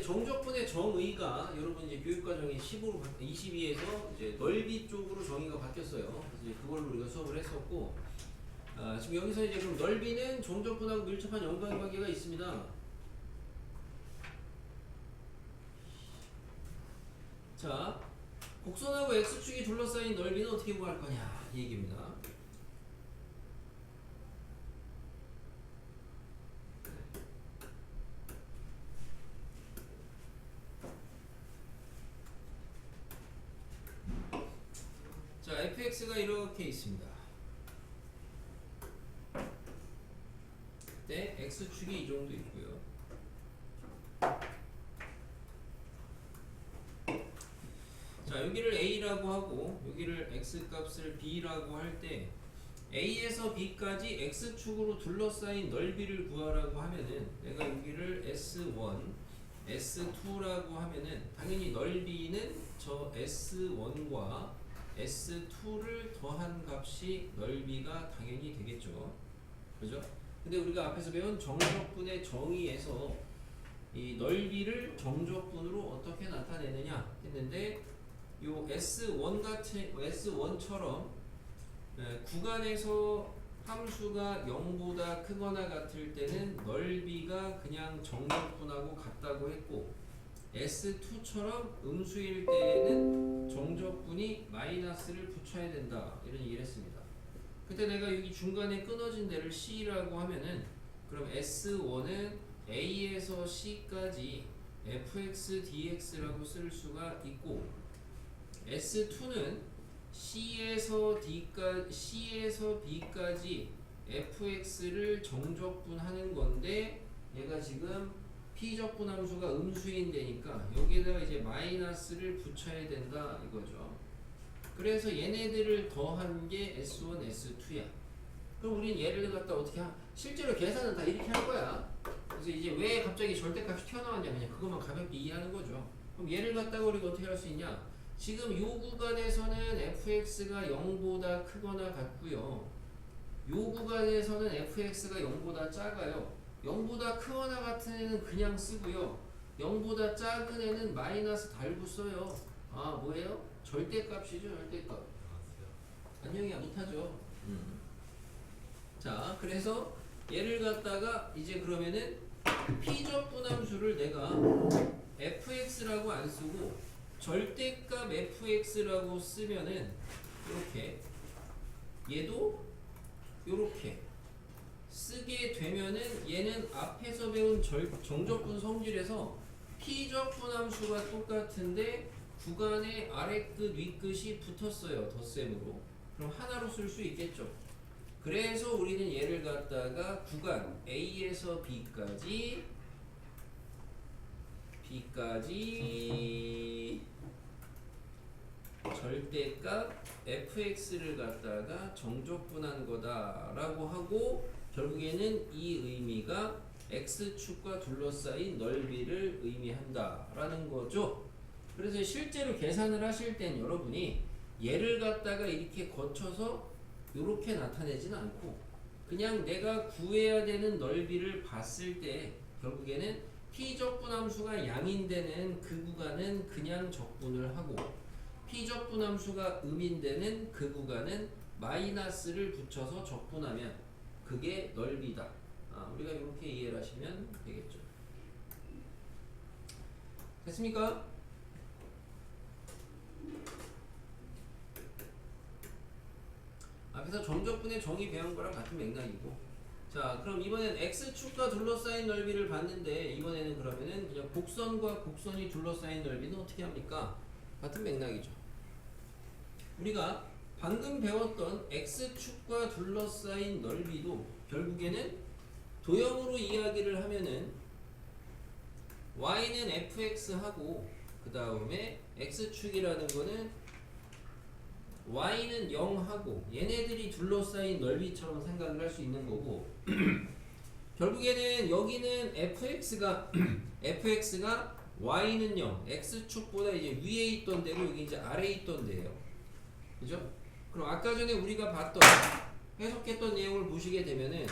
정적분의 정의가 여러분 이제 교육과정이 10으로 22에서 이제 넓이 쪽으로 정의가 바뀌었어요. 그래서 이제 그걸로 우리가 수업을 했었고, 지금 여기서 이제 그럼 넓이는 정적분하고 밀접한 연관관계가 있습니다. 자, 곡선하고 x축이 둘러싸인 넓이는 어떻게 구할 거냐 이 얘기입니다. 자, fx가 이렇게 있습니다. 네, x축이 이 정도 있고요. 자, 여기를 a라고 하고 여기를 x값을 b라고 할 때 a에서 b까지 x축으로 둘러싸인 넓이를 구하라고 하면은 내가 여기를 s1, s2라고 하면은 당연히 넓이는 저 s1과 s2를 더한 값이 넓이가 당연히 되겠죠. 그죠? 근데 우리가 앞에서 배운 정적분의 정의에서 이 넓이를 정적분으로 어떻게 나타내느냐 했는데 요 S1처럼 구간에서 함수가 0보다 크거나 같을 때는 넓이가 그냥 정적분하고 같다고 했고, S2처럼 음수일 때에는 정적분이 마이너스를 붙여야 된다 이런 얘기를 했습니다. 그때 내가 여기 중간에 끊어진 데를 C라고 하면은 그럼 S1은 A에서 C까지 fx dx라고 쓸 수가 있고, S2는 C에서 B까지 fx를 정적분하는 건데 얘가 지금 P적분 함수가 음수인 데니까 여기에다가 이제 마이너스를 붙여야 된다 이거죠. 그래서 얘네들을 더한 게 S1, S2야. 그럼 우리는 얘를 갖다 어떻게 실제로 계산은 다 이렇게 할 거야. 그래서 이제 왜 갑자기 절대값이 튀어나왔냐 그냥 그것만 가볍게 이해하는 거죠. 그럼 얘를 갖다가 우리가 어떻게 할 수 있냐? 지금 요 구간에서는 fx가 0보다 크거나 같고요. 요 구간에서는 fx가 0보다 작아요. 0보다 크거나 같은 애는 그냥 쓰고요. 0보다 작은 애는 마이너스 달고 써요. 아 뭐예요? 절대값이죠. 절대값. 안녕이야 못하죠. 자, 그래서 얘를 갖다가 이제 그러면은 P적분 함수를 내가 fx라고 안 쓰고 절대값 fx라고 쓰면은 이렇게 얘도 요렇게 쓰게 되면은 얘는 앞에서 배운 정적분 성질에서 P적분 함수가 똑같은데 구간의 아래끝 윗끝이 붙었어요. 덧셈으로. 그럼 하나로 쓸 수 있겠죠. 그래서 우리는 얘를 갖다가 구간 A에서 B까지 절대값 fx를 갖다가 정적분한 거다라고 하고 결국에는 이 의미가 x축과 둘러싸인 넓이를 의미한다라는 거죠. 그래서 실제로 계산을 하실 땐 여러분이 얘를 갖다가 이렇게 거쳐서 이렇게 나타내지는 않고 그냥 내가 구해야 되는 넓이를 봤을 때 결국에는 P적분 함수가 양인 데는 그 구간은 그냥 적분을 하고 P적분 함수가 음인 데는 그 구간은 마이너스를 붙여서 적분하면 그게 넓이다. 우리가 이렇게 이해를 하시면 되겠죠. 됐습니까? 앞에서 정적분의 정의 배운 거랑 같은 맥락이고, 자 그럼 이번엔 x축과 둘러싸인 넓이를 봤는데 이번에는 그러면은 그냥 곡선과 곡선이 둘러싸인 넓이는 어떻게 합니까? 같은 맥락이죠. 우리가 방금 배웠던 x축과 둘러싸인 넓이도 결국에는 도형으로 이야기를 하면은 y는 fx하고 그 다음에 x축이라는 거는 y는 0하고 얘네들이 둘러싸인 넓이처럼 생각을 할 수 있는 거고 결국에는 여기는 fx가 y는 0, x축보다 이제 위에 있던 데고 여기 이제 아래에 있던 데예요. 그죠? 그럼 아까 전에 우리가 봤던 해석했던 내용을 보시게 되면은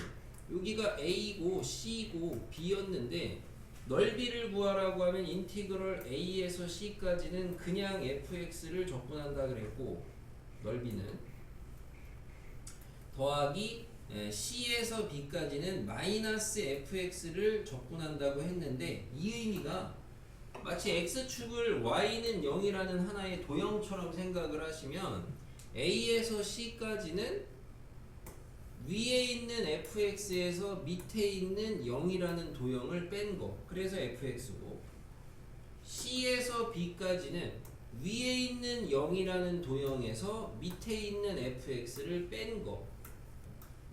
여기가 a고 c고 b였는데 넓이를 구하라고 하면 인티그럴 a에서 c까지는 그냥 fx를 적분한다 그랬고, 넓이는 더하기 c에서 b까지는 마이너스 fx를 적분한다고 했는데, 이 의미가 마치 x축을 y는 0이라는 하나의 도형처럼 생각을 하시면 a에서 c까지는 위에 있는 fx에서 밑에 있는 0이라는 도형을 뺀 거, 그래서 fx고, c에서 b까지는 위에 있는 0이라는 도형에서 밑에 있는 fx를 뺀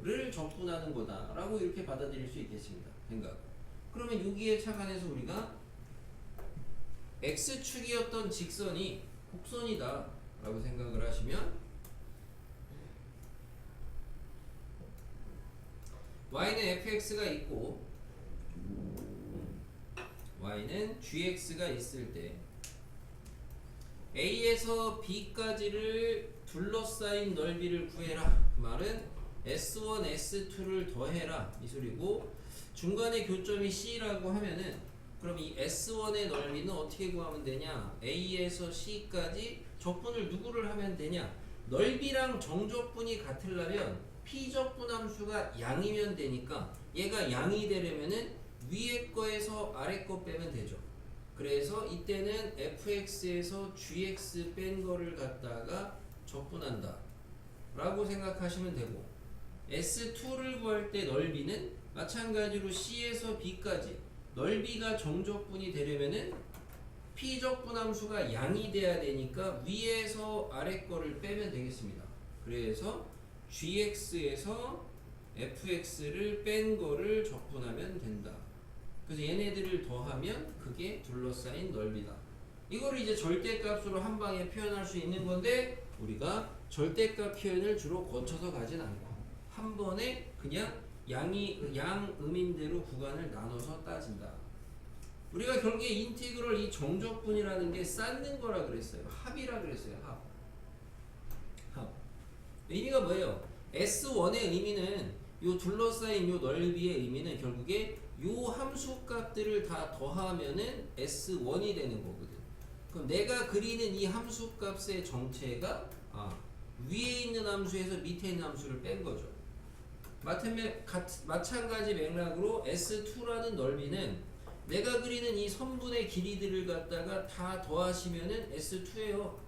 거를 적분하는 거다 라고 이렇게 받아들일 수 있겠습니다. 생각. 그러면 여기에 착안해서 우리가 x축이었던 직선이 곡선이다 라고 생각을 하시면 y는 fx가 있고 y는 gx가 있을 때 a에서 b까지를 둘러싸인 넓이를 구해라. 그 말은 s1, s2를 더해라 이 소리고, 중간에 교점이 c라고 하면은 그럼 이 S1의 넓이는 어떻게 구하면 되냐? A에서 C까지 적분을 누구를 하면 되냐? 넓이랑 정적분이 같으려면 P적분 함수가 양이면 되니까 얘가 양이 되려면은 위에 거에서 아래 거 빼면 되죠. 그래서 이때는 fx에서 gx 뺀 거를 갖다가 적분한다 라고 생각하시면 되고, S2를 구할 때 넓이는 마찬가지로 C에서 B까지 넓이가 정적분이 되려면은 P적분 함수가 양이 돼야 되니까 위에서 아래 거를 빼면 되겠습니다. 그래서 gx에서 fx를 뺀 거를 적분하면 된다. 그래서 얘네들을 더하면 그게 둘러싸인 넓이다. 이거를 이제 절대값으로 한 방에 표현할 수 있는 건데, 우리가 절대값 표현을 주로 거쳐서 가진 않고 한 번에 그냥 양음인대로 구간을 나눠서 따진다. 우리가 결국에 인티그럴 이 정적분이라는 게 쌓는 거라 그랬어요. 합이라 그랬어요. 합. 의미가 뭐예요? S1의 의미는 요 둘러싸인 요 넓이의 의미는 결국에 요 함수 값들을 다 더하면은 S1이 되는 거거든. 그럼 내가 그리는 이 함수 값의 정체가 위에 있는 함수에서 밑에 있는 함수를 뺀 거죠. 마찬가지 맥락으로 S2라는 넓이는 내가 그리는 이 선분의 길이들을 갖다가 다 더하시면은 S2예요.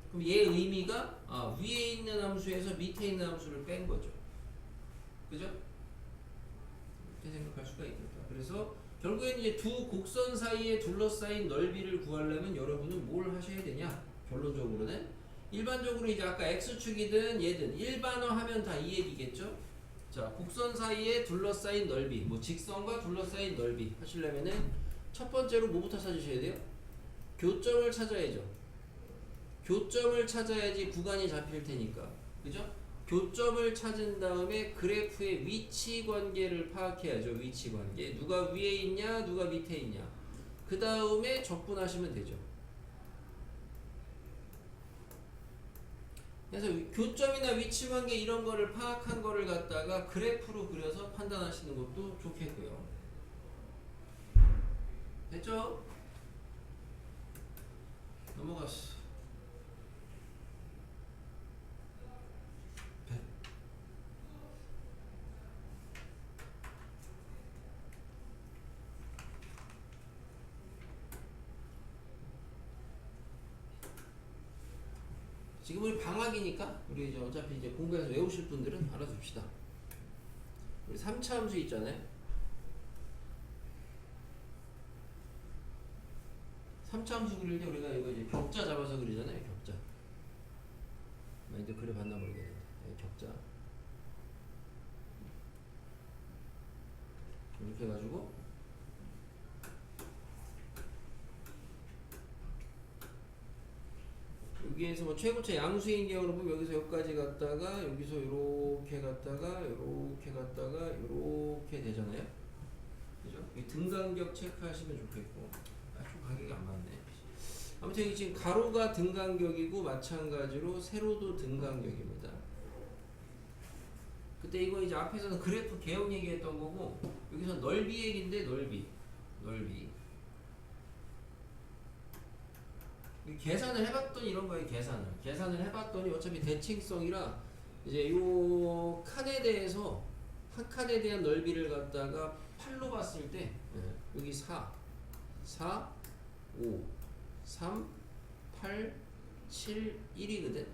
그럼 얘 의미가 위에 있는 함수에서 밑에 있는 함수를 뺀 거죠. 그죠? 이렇게 생각할 수가 있겠다. 그래서 결국엔 이제 두 곡선 사이에 둘러싸인 넓이를 구하려면 여러분은 뭘 하셔야 되냐? 결론적으로는 일반적으로 이제 아까 x축이든 얘든 일반화하면 다 이 얘기겠죠? 자, 곡선 사이에 둘러싸인 넓이, 뭐 직선과 둘러싸인 넓이 하시려면은 첫 번째로 뭐부터 찾으셔야 돼요? 교점을 찾아야죠. 교점을 찾아야지 구간이 잡힐 테니까. 그죠? 교점을 찾은 다음에 그래프의 위치 관계를 파악해야죠. 위치 관계. 누가 위에 있냐, 누가 밑에 있냐. 그 다음에 적분하시면 되죠. 그래서 교점이나 위치 관계 이런 거를 파악한 거를 갖다가 그래프로 그려서 판단하시는 것도 좋겠고요. 됐죠? 넘어갔어. 지금 우리 방학이니까 우리 이제 어차피 이제 공부해서 외우실 분들은 알아둡시다. 우리 3차 함수 있잖아요. 3차 함수 그릴 때 우리가 이거 이제 격자 잡아서 그리잖아요. 격자. 이제 그려봤나 모르겠는데. 격자. 이렇게 해가지고 여기에서 뭐 최고차 양수인 경우로 보면 여기서 여기까지 갔다가 여기서 이렇게 갔다가 이렇게 갔다가 이렇게 되잖아요. 그죠? 이 등간격 체크하시면 좋겠고. 좀 가격이 안 맞네. 아무튼 이게 지금 가로가 등간격이고 마찬가지로 세로도 등간격입니다. 그때 이거 이제 앞에서는 그래프 개형 얘기했던 거고, 여기서 넓이 얘기인데 넓이. 계산을 해봤더니 이런 거예요. 계산을 해봤더니 어차피 대칭성이라 이제 요 칸에 대해서 한 칸에 대한 넓이를 갖다가 8로 봤을 때 여기 4, 5, 3, 8, 7, 1이거든.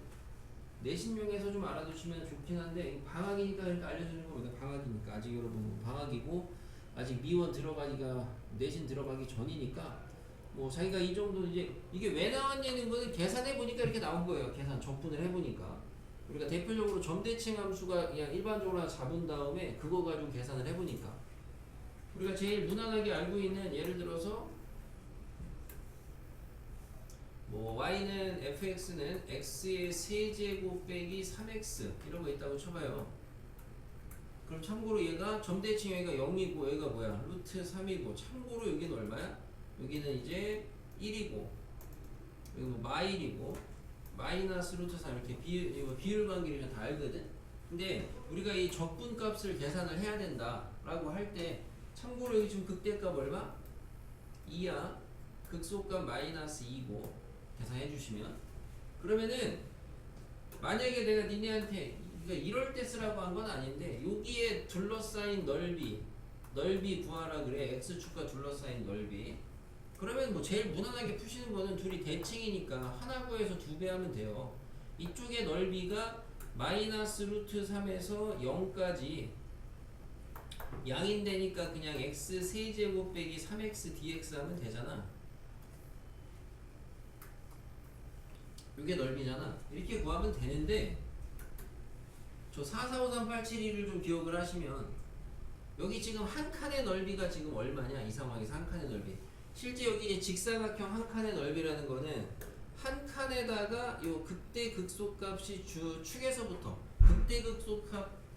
내신용에서 좀 알아두시면 좋긴 한데 방학이니까 이렇게 알려주는 겁니다. 방학이니까 아직 여러분 방학이고 아직 미원 들어가기가 내신 들어가기 전이니까 뭐 자기가 이 정도 이제 이게 왜 나왔냐는 거는 계산해 보니까 이렇게 나온 거예요. 계산 적분을 해보니까 우리가 대표적으로 점대칭 함수가 그냥 일반적으로 하나 잡은 다음에 그거 가지고 계산을 해보니까 우리가 제일 무난하게 알고 있는 예를 들어서 뭐 y는 fx는 x의 세제곱 빼기 3x 이런 거 있다고 쳐봐요. 그럼 참고로 얘가 점대칭 여기가 0이고 여기가 뭐야? 루트 3이고 참고로 여기는 얼마야? 여기는 이제 1이고 여기 뭐 마일이고 마이너스 루트 3 이렇게 비율 관계를 다 알거든? 근데 우리가 이 적분 값을 계산을 해야 된다 라고 할 때 참고로 여기 지금 극대값 얼마? 2야. 극소값 마이너스 2고 계산해 주시면 그러면은 만약에 내가 니네한테 그러니까 이럴 때 쓰라고 한 건 아닌데 여기에 둘러싸인 넓이 구하라 그래. x축과 둘러싸인 넓이. 그러면 뭐 제일 무난하게 푸시는 거는 둘이 대칭이니까 하나 구해서 2배 하면 돼요. 이쪽의 넓이가 마이너스 루트 3에서 0까지 양인되니까 그냥 x 세제곱 빼기 3x dx 하면 되잖아. 이게 넓이잖아. 이렇게 구하면 되는데 저 4, 4, 5, 3, 8, 7, 1을 좀 기억을 하시면 여기 지금 한 칸의 넓이가 지금 얼마냐? 이 상황에서 한 칸의 넓이. 실제 여기 이제 직사각형 한 칸의 넓이라는 거는 한 칸에다가 요 극대 극소값이 축에서부터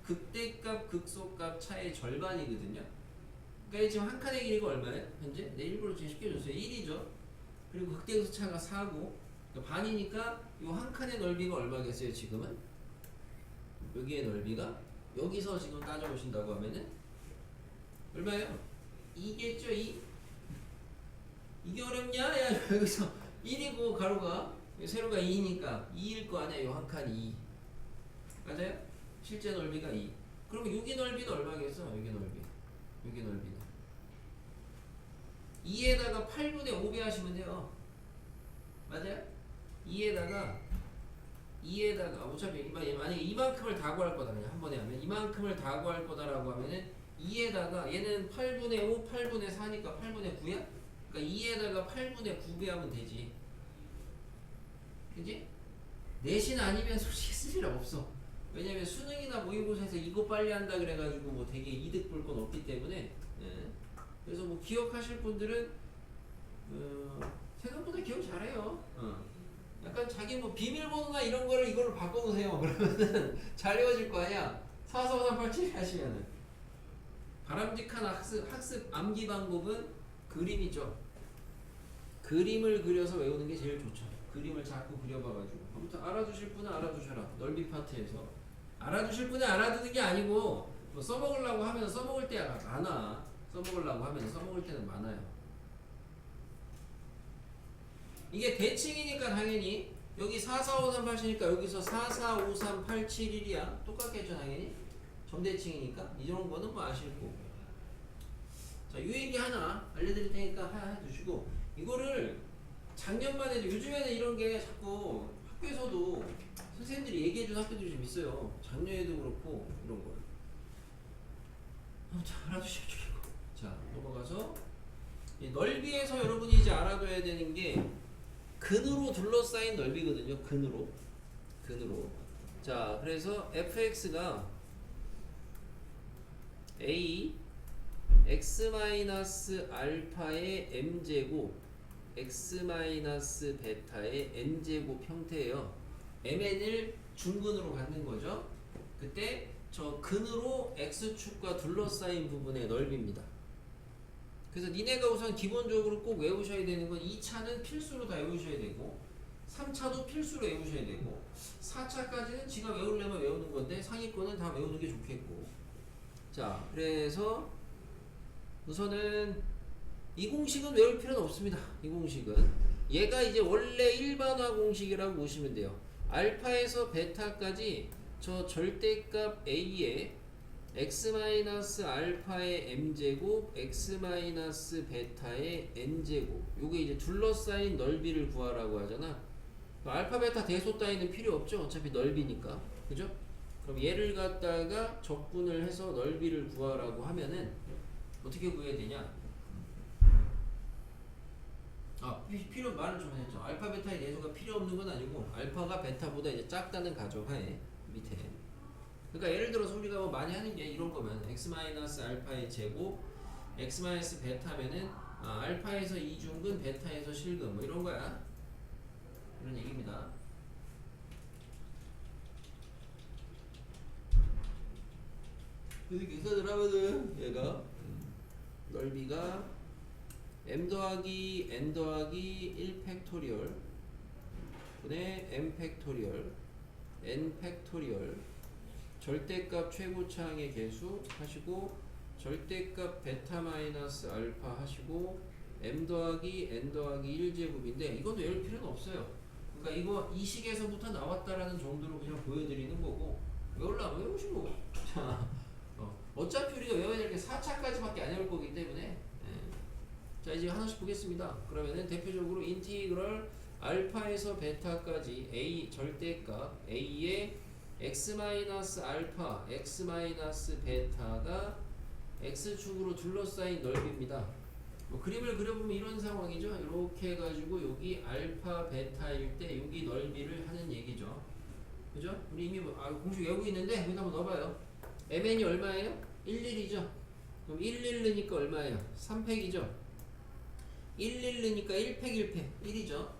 극대값 극소값 차의 절반이거든요. 그러니까 지금 한 칸의 길이가 얼마예요? 현재? 내 일부러 지금 쉽게 줬어요. 1이죠. 그리고 극대 극소차가 4고 그러니까 반이니까 요 한 칸의 넓이가 얼마겠어요? 지금은? 여기의 넓이가 여기서 지금 따져보신다고 하면은 얼마예요? 2겠죠? 2? 이게 어렵냐? 야 여기서 1이고 가로가 세로가 2니까 2일 거 아니야? 요 한 칸이 2 맞아요? 실제 넓이가 2 그러면 여기 넓이는 얼마겠어? 여기 넓이는 2에다가 8분의 5배 하시면 돼요. 맞아요? 2에다가 어차피 만약에 이만큼을 다 구할 거다 그냥 한 번에 하면 이만큼을 다 구할 거다라고 하면은 2에다가 얘는 8분의 5, 8분의 4니까 8분의 9야? 그러니까 2에다가 8분의 9배 하면 되지. 그지? 내신 아니면 솔직히 쓸 일 없어. 왜냐면 수능이나 모의고사에서 이거 빨리 한다 그래가지고 뭐 되게 이득 볼 건 없기 때문에 예. 그래서 뭐 기억하실 분들은 생각보다 기억 잘해요. 약간 자기 뭐 비밀번호나 이런 거를 이걸로 바꿔놓으세요. 그러면은 잘 외워질 거 아니야. 4, 4, 5, 3, 8, 7 하시면은 바람직한 학습 암기 방법은 그림이죠. 그림을 그려서 외우는 게 제일 좋죠. 그림을 자꾸 그려봐가지고 아무튼 알아두실 분은 알아두셔라. 넓이 파트에서 알아두실 분은 알아두는 게 아니고 뭐 써먹으려고 하면 써먹을 때가 많아. 써먹으려고 하면 써먹을 때는 많아요. 이게 대칭이니까 당연히 여기 4, 4, 5, 3, 8이니까 여기서 4, 4, 5, 3, 8, 7, 1이야. 똑같겠죠 당연히. 점대칭이니까 이 정도 거는 뭐 아실 거고. 자, 이 얘기 하나 알려드릴 테니까 하나 해두시고 이거를 작년만 해도 요즘에는 이런 게 자꾸 학교에서도 선생님들이 얘기해준 학교들이 좀 있어요. 작년에도 그렇고 이런 걸. 자, 알아두시면 좋겠고. 자, 넘어가서 이 넓이에서 여러분이 이제 알아둬야 되는 게 근으로 둘러싸인 넓이거든요. 근으로. 자, 그래서 fx가 a x-알파의 m제곱 x-베타의 n제곱 형태예요. mn을 중근으로 갖는 거죠. 그때 저 근으로 x축과 둘러싸인 부분의 넓이입니다. 그래서 니네가 우선 기본적으로 꼭 외우셔야 되는 건 2차는 필수로 다 외우셔야 되고 3차도 필수로 외우셔야 되고 4차까지는 지가 외우려면 외우는 건데 상위권은 다 외우는 게 좋겠고. 자, 그래서 우선은 이 공식은 외울 필요는 없습니다. 이 공식은 얘가 이제 원래 일반화 공식이라고 보시면 돼요. 알파에서 베타까지 저 절대값 a에 x-알파의 m제곱 x-베타의 n제곱 요게 이제 둘러싸인 넓이를 구하라고 하잖아. 알파 베타 대소 따위는 필요 없죠. 어차피 넓이니까. 그죠? 그럼 얘를 갖다가 적분을 해서 넓이를 구하라고 하면은 어떻게 구해야 되냐? 필요 말을 좀 했죠. 알파 베타의 대소가 필요 없는 건 아니고 알파가 베타보다 이제 작다는 가정하에 밑에. 그러니까 예를 들어서 우리가 뭐 많이 하는 게 이런 거면 x-알파의 제곱 x-베타면은 알파에서 이중근 베타에서 실근 뭐 이런 거야. 이런 얘기입니다. 그래서 계산을 하면은 얘가 넓이가 m 더하기 n 더하기 1 팩토리얼 분의 m 팩토리얼 n 팩토리얼 절대값 최고차항의 개수 하시고 절대값 베타 마이너스 알파 하시고 m 더하기 n 더하기 1제곱인데 이것도 외울 필요는 없어요. 그러니까 이거 이 식에서부터 나왔다라는 정도로 그냥 보여드리는 거고 외우려면 외우시고 자, 어차피 우리가 외워야 될 게 4차까지밖에 안 외울 거기 때문에 자 이제 하나씩 보겠습니다. 그러면은 대표적으로 인티그럴 알파에서 베타까지 a 절대값 a의 x-알파 x-베타가 x축으로 둘러싸인 넓이입니다. 뭐 그림을 그려보면 이런 상황이죠. 이렇게 해가지고 여기 알파 베타일 때 여기 넓이를 하는 얘기죠. 그죠? 우리 이미 공식 외우고 있는데 여기다 한번 넣어봐요. mn이 얼마예요? 11이죠. 그럼 11느니까 얼마예요? 3팩이죠. 11느니까 1팩 1팩 1이죠.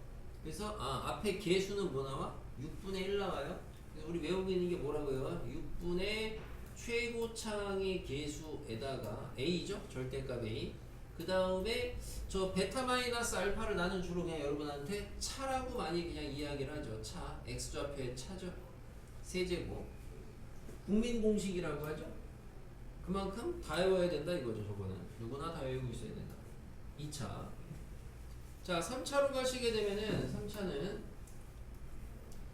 그래서 앞에 개수는 뭐 나와? 6분의 1 나와요. 그래서 우리 외우고 있는 게 뭐라고요? 6분의 최고차항의 개수에다가 a죠. 절대값 a. 그 다음에 저 베타 마이너스 알파를 나는 주로 그냥 여러분한테 차라고 많이 그냥 이야기를 하죠. 차. x좌표의 차죠. 세제곱. 국민공식이라고 하죠. 그만큼 다 외워야 된다 이거죠. 저거는 누구나 다 외우고 있어야 된다. 2차. 자 3차로 가시게 되면은 3차는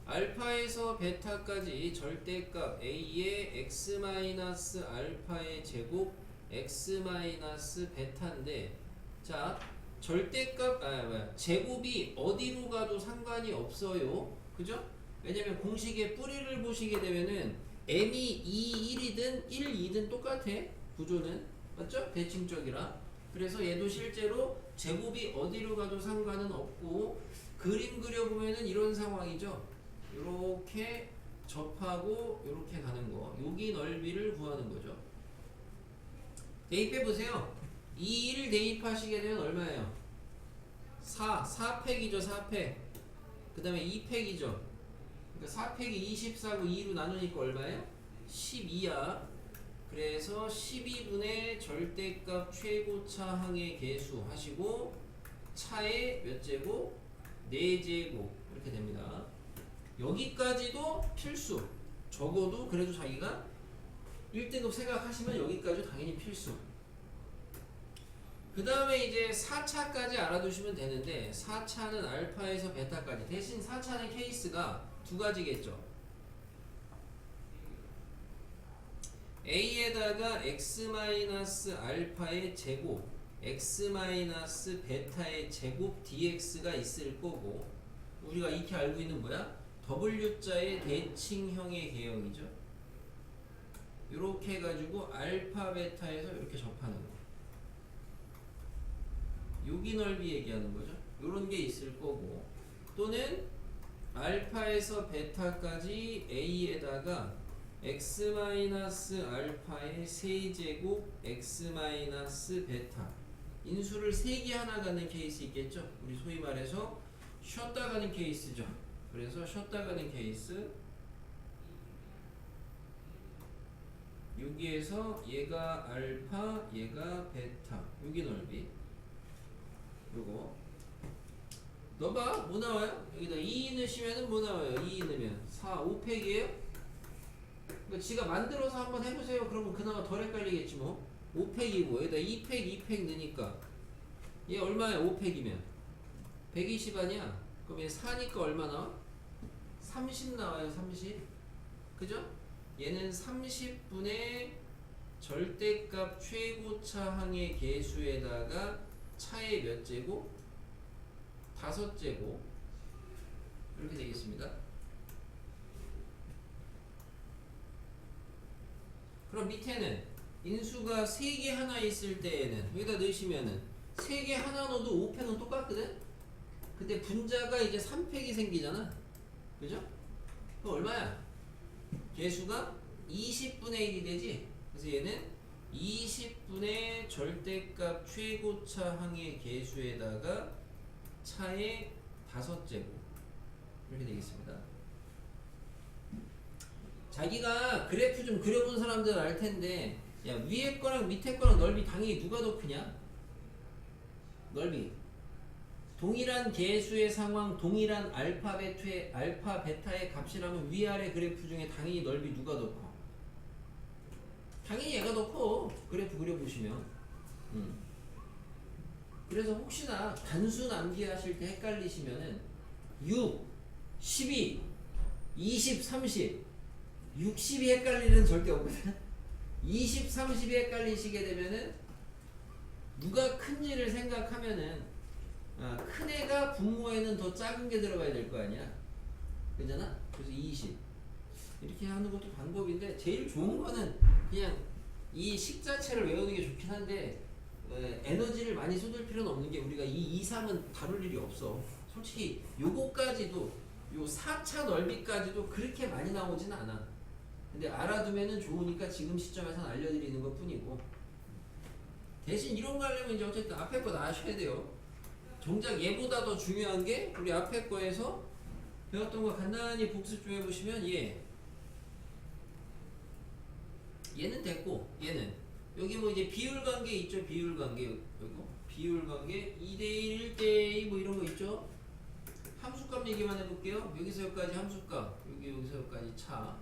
알파에서 베타까지 절대값 a의 x-알파의 제곱 x-베타인데 자 절대값 제곱이 어디로 가도 상관이 없어요. 그죠? 왜냐면 공식의 뿌리를 보시게 되면은 m이 2, 1이든 1, 2든 똑같아. 구조는 맞죠? 대칭적이라. 그래서 얘도 실제로 제곱이 어디로 가도 상관은 없고 그림 그려보면은 이런 상황이죠. 요렇게 접하고 요렇게 가는 거. 여기 넓이를 구하는 거죠. 대입해 보세요. 2, 1 대입하시게 되면 얼마예요? 4팩이죠. 4팩. 그 다음에 2팩이죠. 그러니까 4팩이 24고 2로 나누니까 얼마예요? 12야. 그래서 12분의 절대값 최고차항의 개수 하시고 차의 몇 제곱? 4제곱 이렇게 됩니다. 여기까지도 필수. 적어도 그래도 자기가 1등급 생각하시면 여기까지 당연히 필수. 그 다음에 이제 4차까지 알아두시면 되는데 4차는 알파에서 베타까지. 대신 4차는 케이스가 두 가지겠죠. a에다가 x-알파의 제곱 x-베타의 제곱 dx가 있을 거고 우리가 익히 알고 있는 뭐야? w자의 대칭형의 개형이죠. 이렇게 해가지고 알파 베타에서 이렇게 접하는 거. 여기 넓이 얘기하는 거죠. 요런 게 있을 거고 또는 알파에서 베타까지 a에다가 x-알파의 세제곱 x-베타 인수를 3개 하나 가는 케이스 있겠죠. 우리 소위 말해서 쉬었다 가는 케이스죠. 그래서 쉬었다 가는 케이스 여기에서 얘가 알파 얘가 베타 여기 넓이 요거 넣어봐. 뭐 나와요? 여기다 2 넣으시면은 뭐 나와요? 2 넣으면 4, 5팩이에요? 그러니까 지가 만들어서 한번 해보세요. 그러면 그나마 덜 헷갈리겠지 뭐. 5팩이고 여기다 2팩, 2팩 넣으니까 얘 얼마야? 5팩이면 120 아니야? 그럼 얘 4니까 얼마 나와? 30 나와요. 30. 그죠? 얘는 30분의 절대값 최고차 항의 계수에다가 차의 몇 제곱? 5제곱. 이렇게 되겠습니다. 그럼 밑에는 인수가 3개 하나 있을 때에는 여기다 넣으시면은 3개 하나 넣어도 5팩은 똑같거든? 근데 분자가 이제 3팩이 생기잖아. 그죠? 그럼 얼마야? 개수가 20분의 1이 되지? 그래서 얘는 20분의 절대값 최고차 항의 개수에다가 차의 5제곱. 이렇게 되겠습니다. 자기가 그래프 좀 그려본 사람들은 알 텐데, 야, 위에 거랑 밑에 거랑 넓이 당연히 누가 더 크냐? 넓이. 동일한 개수의 상황, 동일한 알파 베타의 값이라면 위아래 그래프 중에 당연히 넓이 누가 더 커? 당연히 얘가 더 커. 그래프 그려보시면. 그래서 혹시나 단수 암기하실 때 헷갈리시면은 6, 12, 20, 30, 60이 헷갈리는 일은 절대 없거든. 20, 30이 헷갈리시게 되면은 누가 큰지를 생각하면은 큰 애가 분모에는 더 작은 게 들어가야 될 거 아니야. 그잖아? 그래서 20 이렇게 하는 것도 방법인데 제일 좋은 거는 그냥 이 식 자체를 외우는 게 좋긴 한데 에너지를 많이 쏟을 필요는 없는 게 우리가 이 2, 3은 다룰 일이 없어. 솔직히 요거까지도 요 4차 넓이까지도 그렇게 많이 나오진 않아. 근데 알아두면은 좋으니까 지금 시점에서는 알려드리는 것 뿐이고, 대신 이런 거 하려면 이제 어쨌든 앞에 거 다 아셔야 돼요. 정작 얘보다 더 중요한 게 우리 앞에 거에서 배웠던 거 간단히 복습 좀 해보시면 얘는 됐고, 얘는 여기 뭐 이제 비율 관계 있죠. 비율 관계 여기 비율 관계 2대1 1대2 뭐 이런 거 있죠. 함수값 얘기만 해볼게요. 여기서 여기까지 함수값, 여기서 여기까지 차.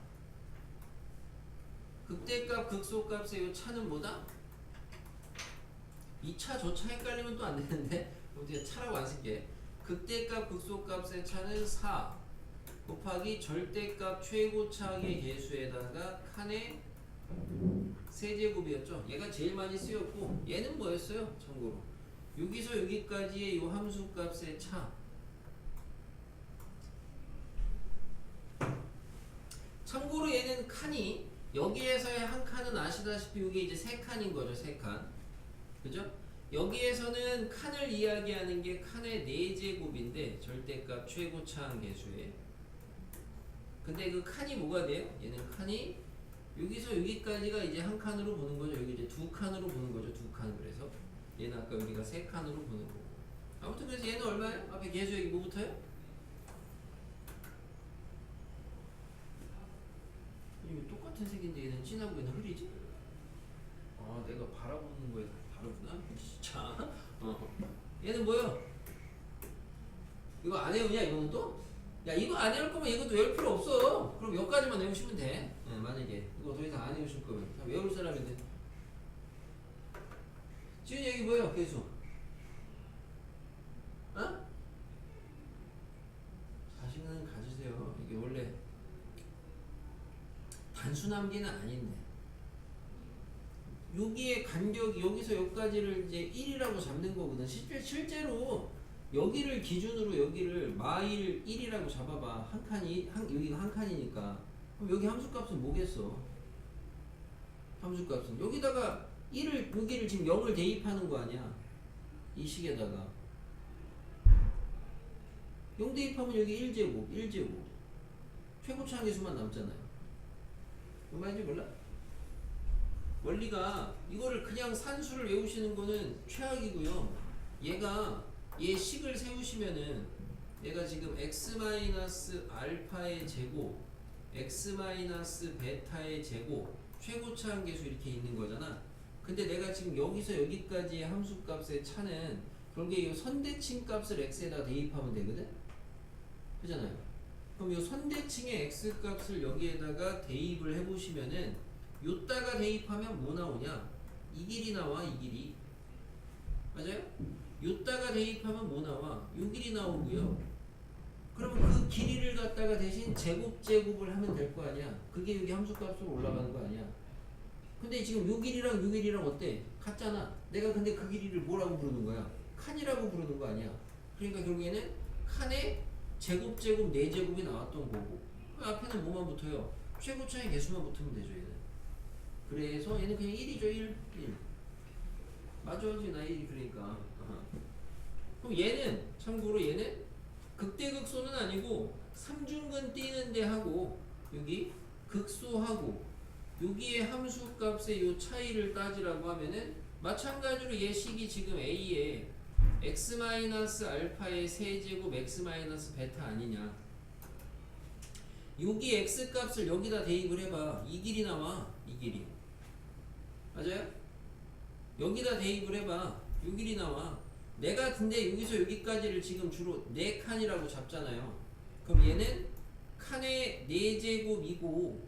극대값 극소값의 이 차는 뭐다? 이 차 저 차 헷갈리면 또 안 되는데 어떻게 차라고 안 쓸게. 극대값 극소값의 차는 4 곱하기 절대값 최고차의 개수에다가 칸의 세제곱이었죠. 얘가 제일 많이 쓰였고, 얘는 뭐였어요? 참고로 여기서 여기까지의 이 함수값의 차. 참고로 얘는 칸이 여기에서의 한 칸은 아시다시피 이게 이제 3칸인 거죠. 3칸. 그죠? 여기에서는 칸을 이야기하는 게 칸의 4제곱인데 절대값 최고차항 개수에. 근데 그 칸이 뭐가 돼요? 얘는 칸이 여기서 여기까지가 이제 한 칸으로 보는 거죠. 여기 이제 2칸으로 보는 거죠. 2칸. 그래서 얘는 아까 우리가 3칸으로 보는 거고. 아무튼 그래서 얘는 얼마예요? 앞에 개수 여기 뭐 붙어요? 이거 똑같은 색인데 얘는 진하고 얘는 흐리지? 아, 내가 바라보는 거에 다르구나. 진짜. 얘는 뭐요? 이거 안 외우냐? 이거는 또? 야, 이거 안 외울 거면 이것도 외울 필요 없어. 그럼 여기까지만 외우시면 돼. 만약에 이거 더 이상 안 외우실 거면 다 외울 사람인데. 지금 여기 뭐예요? 계수. 어? 자신은 가지세요. 이게 원래 단순함기는 아닌데. 여기에 간격이 여기서 여기까지를 이제 1이라고 잡는 거거든. 실제로 여기를 기준으로 여기를 마일 1이라고 잡아봐. 한 칸이 여기가 한 칸이니까. 그럼 여기 함수값은 뭐겠어? 함수값은 여기다가 1을 여기를 지금 0을 대입하는 거 아니야? 이 식에다가 0 대입하면 여기 1제곱 최고차항의 수만 남잖아요. 뭔 말인지 몰라? 원리가 이거를 그냥 산수를 외우시는 거는 최악이고요. 얘 식을 세우시면은 얘가 지금 x-알파의 제곱, x-베타의 제곱, 최고차항 계수 이렇게 있는 거잖아. 근데 내가 지금 여기서 여기까지의 함수값의 차는 결국에 이 선대칭 값을 x에다 대입하면 되거든? 그잖아요. 그럼 이 선대칭의 x값을 여기에다가 대입을 해보시면은 요따가 대입하면 뭐 나오냐? 이 길이 나와. 이 길이 맞아요? 요따가 대입하면 뭐 나와? 요 길이 나오고요. 그러면 그 길이를 갖다가 대신 제곱을 하면 될 거 아니야. 그게 여기 함수값으로 올라가는 거 아니야. 근데 지금 요 길이랑 요 길이랑 어때? 같잖아. 내가 근데 그 길이를 뭐라고 부르는 거야? 칸이라고 부르는 거 아니야. 그러니까 결국에는 칸에 제곱 4제곱이 나왔던 거고, 그 앞에는 뭐만 붙어요? 최고차의 개수만 붙으면 되죠. 얘는. 그래서 얘는 그냥 1이죠. 1. 맞아. 나 1이 그러니까. 그럼 얘는 참고로 얘는 극대극소는 아니고 삼중근 띄는데 하고, 여기 극소하고 여기에 함수값의 요 차이를 따지라고 하면은 마찬가지로 얘 식이 지금 A에 x-알파의 세제곱 x-베타 아니냐. 여기 x값을 여기다 대입을 해봐. 이 길이 나와. 이 길이 맞아요? 여기다 대입을 해봐. 이 길이 나와. 내가 근데 여기서 여기까지를 지금 주로 4칸이라고 잡잖아요. 그럼 얘는 칸의 4제곱이고,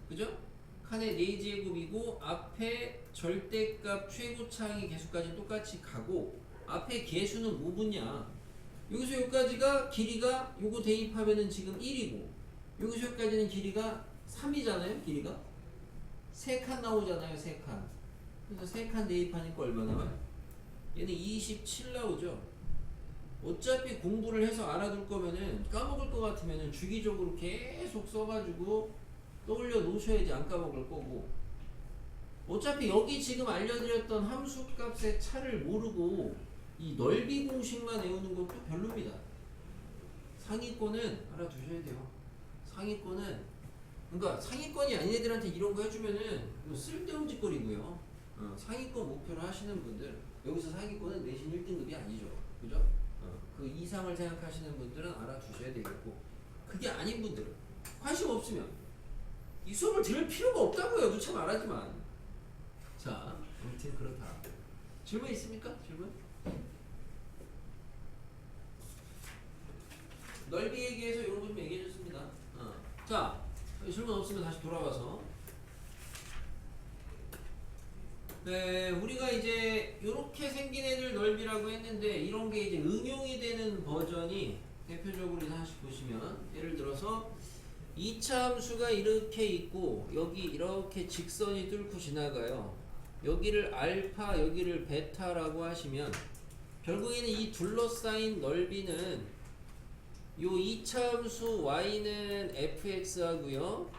그죠? 칸의 4제곱이고 앞에 절대값 최고차항의 개수까지 똑같이 가고, 앞에 개수는 뭐 붙냐? 여기서 여기까지가 길이가 요거 대입하면은 지금 1이고, 여기서 여기까지는 길이가 3이잖아요. 길이가 3칸 나오잖아요. 3칸. 그래서 3칸 대입하니까 얼마 나와요? 얘는 27 나오죠. 어차피 공부를 해서 알아둘 거면은, 까먹을 것 같으면은 주기적으로 계속 써가지고 떠올려 놓으셔야지 안 까먹을 거고, 어차피 여기 지금 알려드렸던 함수값의 차를 모르고 이 넓이 공식만 외우는 것도 별로입니다. 상위권은 알아두셔야 돼요. 상위권은, 그러니까 상위권이 아닌 애들한테 이런 거 해주면은 쓸데없는 짓거리고요. 상위권 목표로 하시는 분들, 여기서 상위권은 내신 1등급이 아니죠. 그죠? 그 이상을 생각하시는 분들은 알아두셔야 되겠고, 그게 아닌 분들은 관심 없으면 이 수업을 들을 필요가 없다고요. 누차 말하지만. 자, 아무튼 그렇다. 질문 있습니까? 질문? 넓이 얘기해서 이런 거 좀 얘기해 줬습니다. 자, 질문 없으면 다시 돌아와서, 네, 우리가 이제 이렇게 생긴 애들 넓이라고 했는데, 이런 게 이제 응용이 되는 버전이 대표적으로 하나씩 보시면, 예를 들어서 2차 함수가 이렇게 있고 여기 이렇게 직선이 뚫고 지나가요. 여기를 알파, 여기를 베타라고 하시면 결국에는 이 둘러싸인 넓이는 요 2차 함수 y는 fx 하고요,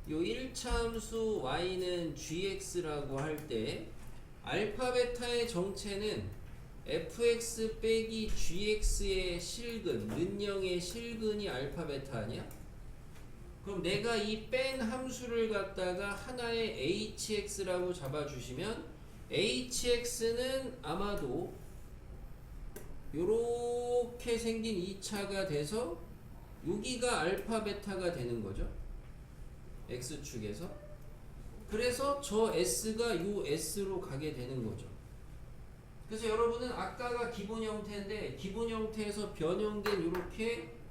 요 1차 함수 y는 gx라고 할 때 알파 베타의 정체는 fx 빼기 gx의 실근, 는영의 실근이 알파 베타 아니야? 그럼 내가 이 뺀 함수를 갖다가 하나의 hx라고 잡아주시면, hx는 아마도 요렇게 생긴 2차가 돼서 여기가 알파 베타가 되는 거죠. x축에서. 그래서 저 s가 요 s로 가게 되는 거죠. 그래서 여러분은 아까가 기본 형태인데, 기본 형태에서 변형된 요렇게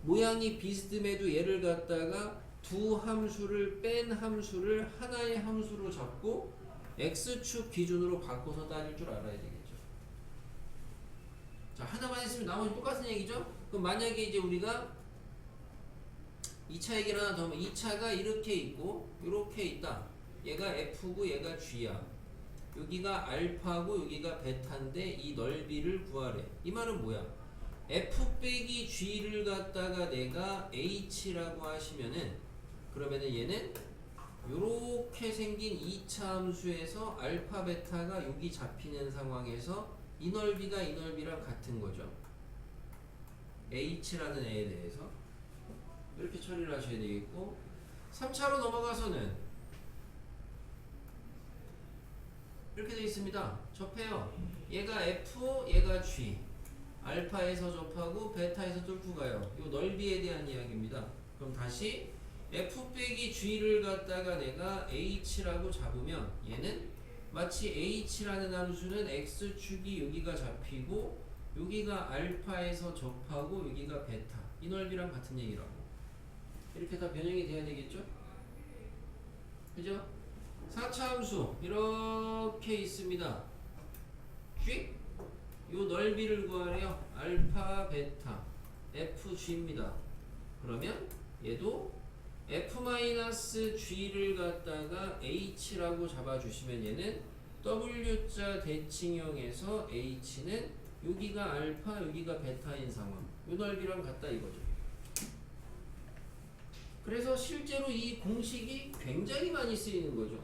모양이 비슷음에도 얘를 갖다가 두 함수를 뺀 함수를 하나의 함수로 잡고 x축 기준으로 바꿔서 따질 줄 알아야 되겠죠. 자, 하나만 했으면 나머지 똑같은 얘기죠. 그럼 만약에 이제 우리가 2차 얘기를 하나 더 하면, 2차가 이렇게 있고 이렇게 있다. 얘가 f고 얘가 g야. 여기가 알파고 여기가 베타인데 이 넓이를 구하래. 이 말은 뭐야? f 빼기 g를 갖다가 내가 h라고 하시면은, 그러면은 얘는 요렇게 생긴 2차 함수에서 알파 베타가 여기 잡히는 상황에서 이 넓이가 이 넓이랑 같은 거죠. h라는 애에 대해서 이렇게 처리를 하셔야 되겠고, 3차로 넘어가서는 이렇게 되어 있습니다. 접해요. 얘가 f, 얘가 g. 알파에서 접하고 베타에서 뚫고 가요. 이 넓이에 대한 이야기입니다. 그럼 다시 f 빼기 g를 갖다가 내가 h라고 잡으면, 얘는 마치 h라는 함수는 x축이 여기가 잡히고 여기가 알파에서 접하고 여기가 베타, 이 넓이랑 같은 얘기라고. 이렇게 다 변형이 돼야 되겠죠? 그죠? 4차 함수 이렇게 있습니다. g 요 넓이를 구하래요. 알파 베타 fg입니다. 그러면 얘도 f-g를 갖다가 h라고 잡아주시면 얘는 w자 대칭형에서 h는 여기가 알파 여기가 베타인 상황, 요 넓이랑 같다 이거죠. 그래서 실제로 이 공식이 굉장히 많이 쓰이는 거죠.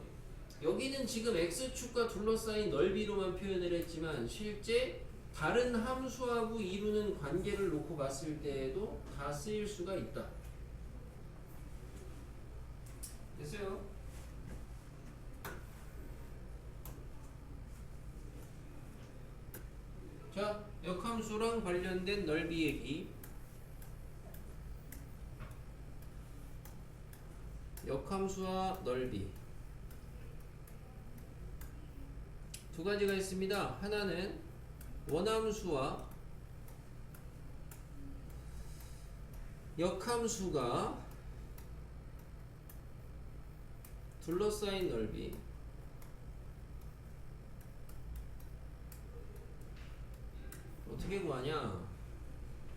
여기는 지금 x축과 둘러싸인 넓이로만 표현을 했지만 실제 다른 함수하고 이루는 관계를 놓고 봤을 때에도 다 쓰일 수가 있다. 됐어요? 자, 역함수랑 관련된 넓이 얘기. 역함수와 넓이 두 가지가 있습니다. 하나는 원함수와 역함수가 둘러싸인 넓이, 어떻게 구하냐?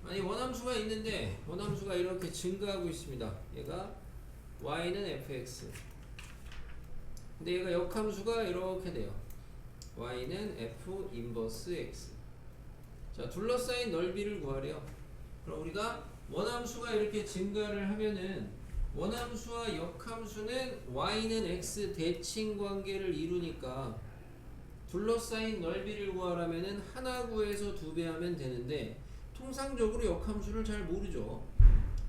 아니 원함수가 있는데 원함수가 이렇게 증가하고 있습니다. 얘가 y는 fx, 근데 얘가 역함수가 이렇게 돼요. y는 f 인버스 x. 자, 둘러싸인 넓이를 구하래요. 그럼 우리가 원함수가 이렇게 증가를 하면은 원함수와 역함수는 y는 x 대칭 관계를 이루니까 둘러싸인 넓이를 구하려면은 하나 구해서 2배 하면 되는데 통상적으로 역함수를 잘 모르죠.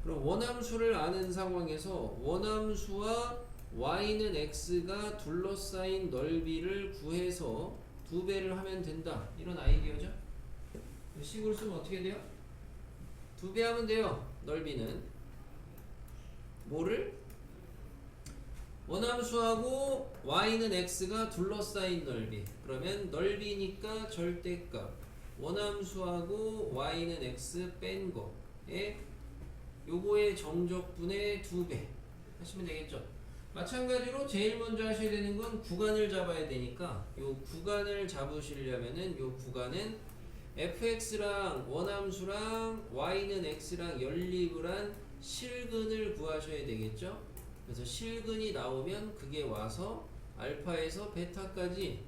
그럼 원함수를 아는 상황에서 원함수와 y는 x가 둘러싸인 넓이를 구해서 2배를 하면 된다, 이런 아이디어죠. 식으로 쓰면 어떻게 돼요? 2배 하면 돼요. 넓이는 뭐를? 원함수하고 y는 x가 둘러싸인 넓이, 그러면 넓이니까 절대값 원함수하고 y는 x 뺀 거에 요거의 정적분의 2배 하시면 되겠죠. 마찬가지로 제일 먼저 하셔야 되는 건 구간을 잡아야 되니까 요 구간을 잡으시려면은 요 구간은 fx랑 원함수랑 y는 x랑 연립을 한 실근을 구하셔야 되겠죠. 그래서 실근이 나오면 그게 와서 알파에서 베타까지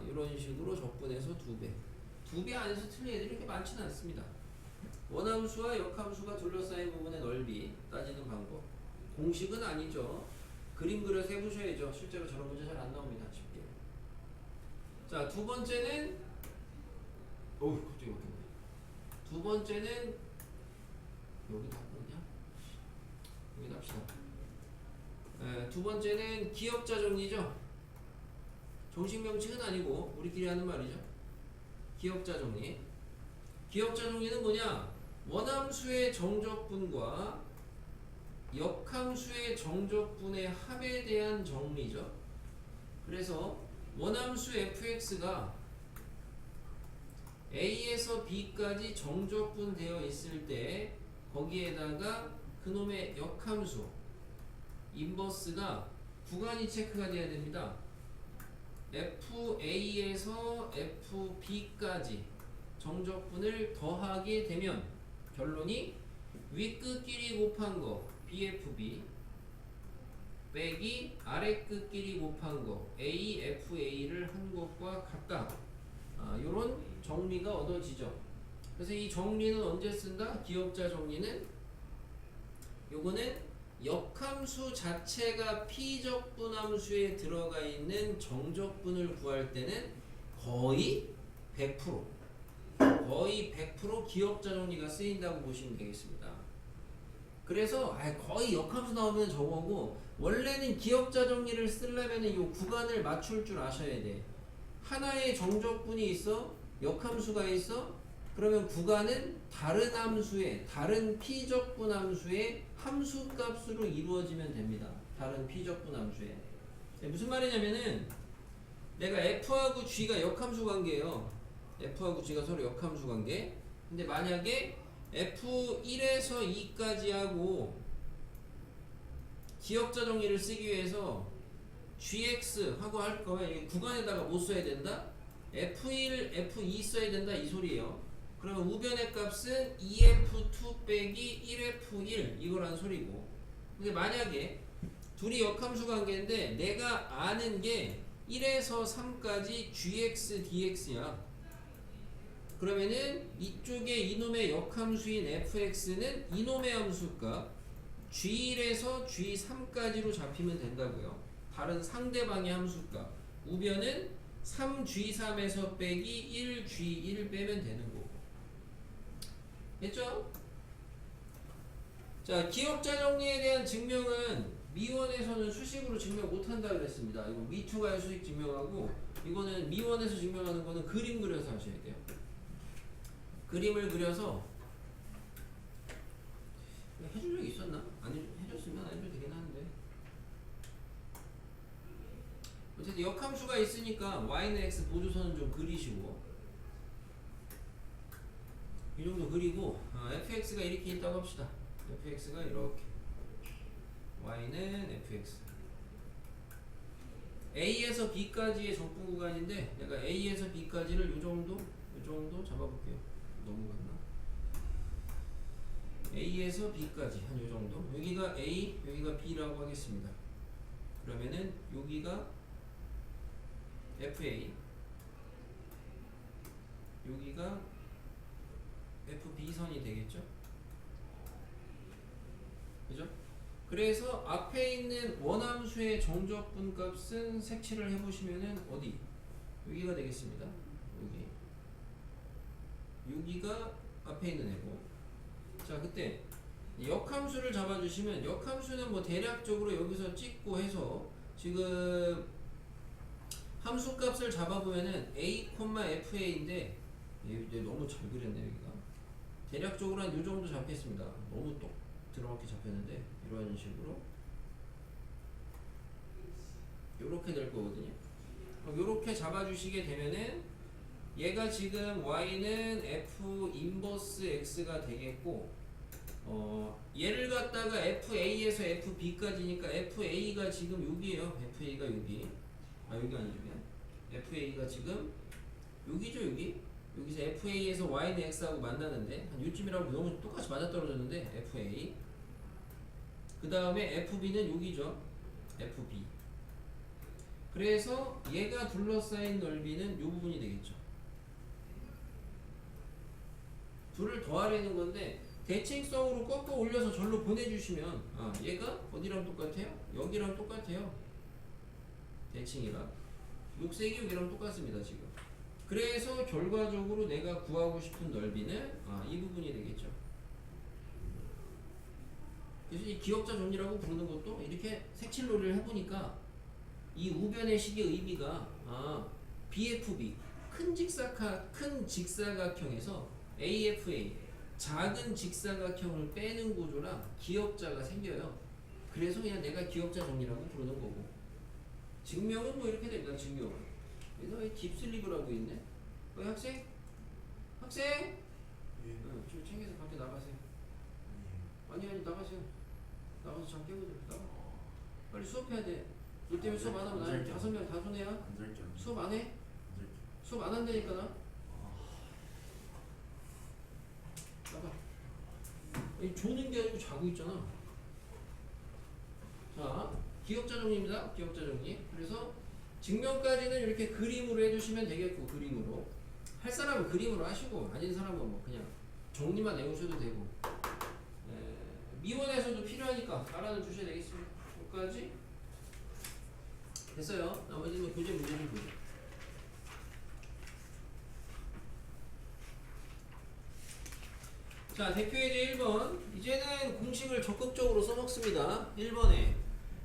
이런 식으로 적분해서 2배. 2배 안에서 틀린 애들이 그렇게 많지는 않습니다. 원함수와 역함수가 둘러싸인 부분의 넓이 따지는 방법. 공식은 아니죠. 그림 그려서 해보셔야죠. 실제로 저런 문제 잘 안 나옵니다. 쉽게. 자, 두 번째는 갑자기 바뀌었네. 두 번째는 여기 바꿨냐? 여기 납시다. 두 번째는 기억자 정리죠. 정식 명칭은 아니고 우리끼리 하는 말이죠. 기억자 정리. 기억자 정리는 뭐냐? 원함수의 정적분과 역함수의 정적분의 합에 대한 정리죠. 그래서 원함수 fx가 a에서 b까지 정적분 되어 있을 때 거기에다가 그놈의 역함수 인버스가 구간이 체크가 돼야 됩니다. fa에서 fb까지 정적분을 더하게 되면 결론이 윗끝끼리 곱한 거 BFB 빼기 아랫끝끼리 곱한 거 AFA를 한 것과 같다. 요런 정리가 얻어지죠. 그래서 이 정리는 언제 쓴다? 기억자 정리는 요거는 역함수 자체가 피적분함수에 들어가 있는 정적분을 구할 때는 거의 100% 기억자 정리가 쓰인다고 보시면 되겠습니다. 그래서 거의 역함수 나오면 저거고, 원래는 기억자 정리를 쓰려면 이 구간을 맞출 줄 아셔야 돼. 하나의 정적분이 있어, 역함수가 있어, 그러면 구간은 다른 함수의, 다른 피적분 함수의 함수값으로 이루어지면 됩니다. 다른 피적분 함수에. 무슨 말이냐면은 내가 f하고 g가 역함수 관계예요. f하고 g가 서로 역함수 관계. 근데 만약에 f1에서 2까지 하고 기억자 정리를 쓰기 위해서 gx 하고 할 거면 구간에다가 뭐 써야 된다? F1, F2 써야 된다 이 소리예요. 그러면 우변의 값은 2F2 빼기 1F1 이거란 소리고. 근데 만약에 둘이 역함수 관계인데 내가 아는 게 1에서 3까지 gx dx야. 그러면은 이쪽에 이놈의 역함수인 fx는 이놈의 함수값 g1에서 g3까지로 잡히면 된다고요. 다른 상대방의 함수값 우변은 3g3에서 빼기 1g1 빼면 되는 거고. 됐죠? 자, 기억자 정리에 대한 증명은 미원에서는 수식으로 증명 못한다 그랬습니다. 이거 미투가의 수식 증명하고 이거는 미원에서 증명하는 거는 그림 그려서 하셔야 돼요. 그림을 그려서 해줄 적 있었나? 아니, 해줬으면 안 해줘도 되긴 하는데 어쨌든 역함수가 있으니까 y는 x 보조선은 좀 그리시고 이 정도 그리고 fx가 이렇게 있다고 합시다. fx가 이렇게 y는 fx a에서 b까지의 적분 구간인데 내가 a에서 b까지를 요 정도 잡아볼게요. 넘어갔나? a에서 b까지 한 요 정도. 여기가 a, 여기가 b라고 하겠습니다. 그러면은 여기가 fa, 여기가 fb선이 되겠죠? 그죠? 그래서 앞에 있는 원함수의 정적분 값은 색칠을 해보시면은 어디? 여기가 되겠습니다. 여기가 앞에 있는 애고. 자, 그때 역함수를 잡아주시면 역함수는 뭐 대략적으로 여기서 찍고 해서 지금 함수값을 잡아보면은 a, fa인데 이제 너무 잘 그렸네. 여기가 대략적으로 한 요 정도 잡혔습니다. 너무 똑 들어맞게 잡혔는데 이런 식으로 요렇게 될 거거든요. 요렇게 잡아주시게 되면은 얘가 지금 y는 f 인버스 x가 되겠고 얘를 갖다가 fa에서 fb까지니까 fa가 지금 여기에요. fa가 여기 여기 아니죠. fa가 지금 여기죠. 여기서 fa에서 y는 x하고 만나는데 한 요쯤이라고 너무 똑같이 맞아떨어졌는데 fa 그 다음에 fb는 여기죠. fb 그래서 얘가 둘러싸인 넓이는 요 부분이 되겠죠. 둘을 더하려는 건데 대칭성으로 꺾어 올려서 절로 보내주시면 얘가 어디랑 똑같아요? 여기랑 똑같아요. 대칭이랑 녹색이 여기랑 똑같습니다. 지금 그래서 결과적으로 내가 구하고 싶은 넓이는 이 부분이 되겠죠. 그래서 이 기억자 정리라고 부르는 것도 이렇게 색칠놀이를 해보니까 이 우변의 식의 의미가 BFB 큰 직사각형에서 AFA 작은 직사각형을 빼는 구조랑 기억자가 생겨요. 그래서 그냥 내가 기억자 정리라고 부르는 거고 증명은 뭐 이렇게 됩니다. 증명은 여기서 왜 딥슬립을 있네? 학생? 학생? 예. 좀 챙겨서 밖에 나가세요. 아니 나가세요. 나가서 잠 깨고 나가. 빨리 수업해야 돼. 너 때문에 수업 안 하면 나 5명 다 손해야. 수업 안 해? 수업 안 한다니까 나. 나가. 아니, 조는 게 아니고 자고 있잖아. 자, 기억자 정리입니다. 기억자 정리. 그래서 증명까지는 이렇게 그림으로 해주시면 되겠고 그림으로 할 사람은 그림으로 하시고 아닌 사람은 뭐 그냥 정리만 내오셔도 되고 미원에서도 필요하니까 알아는 주셔야 되겠습니다. 여기까지 됐어요. 나머지는 교재 문제를 보죠. 자, 대표예제 1번. 이제는 공식을 적극적으로 써먹습니다. 1번에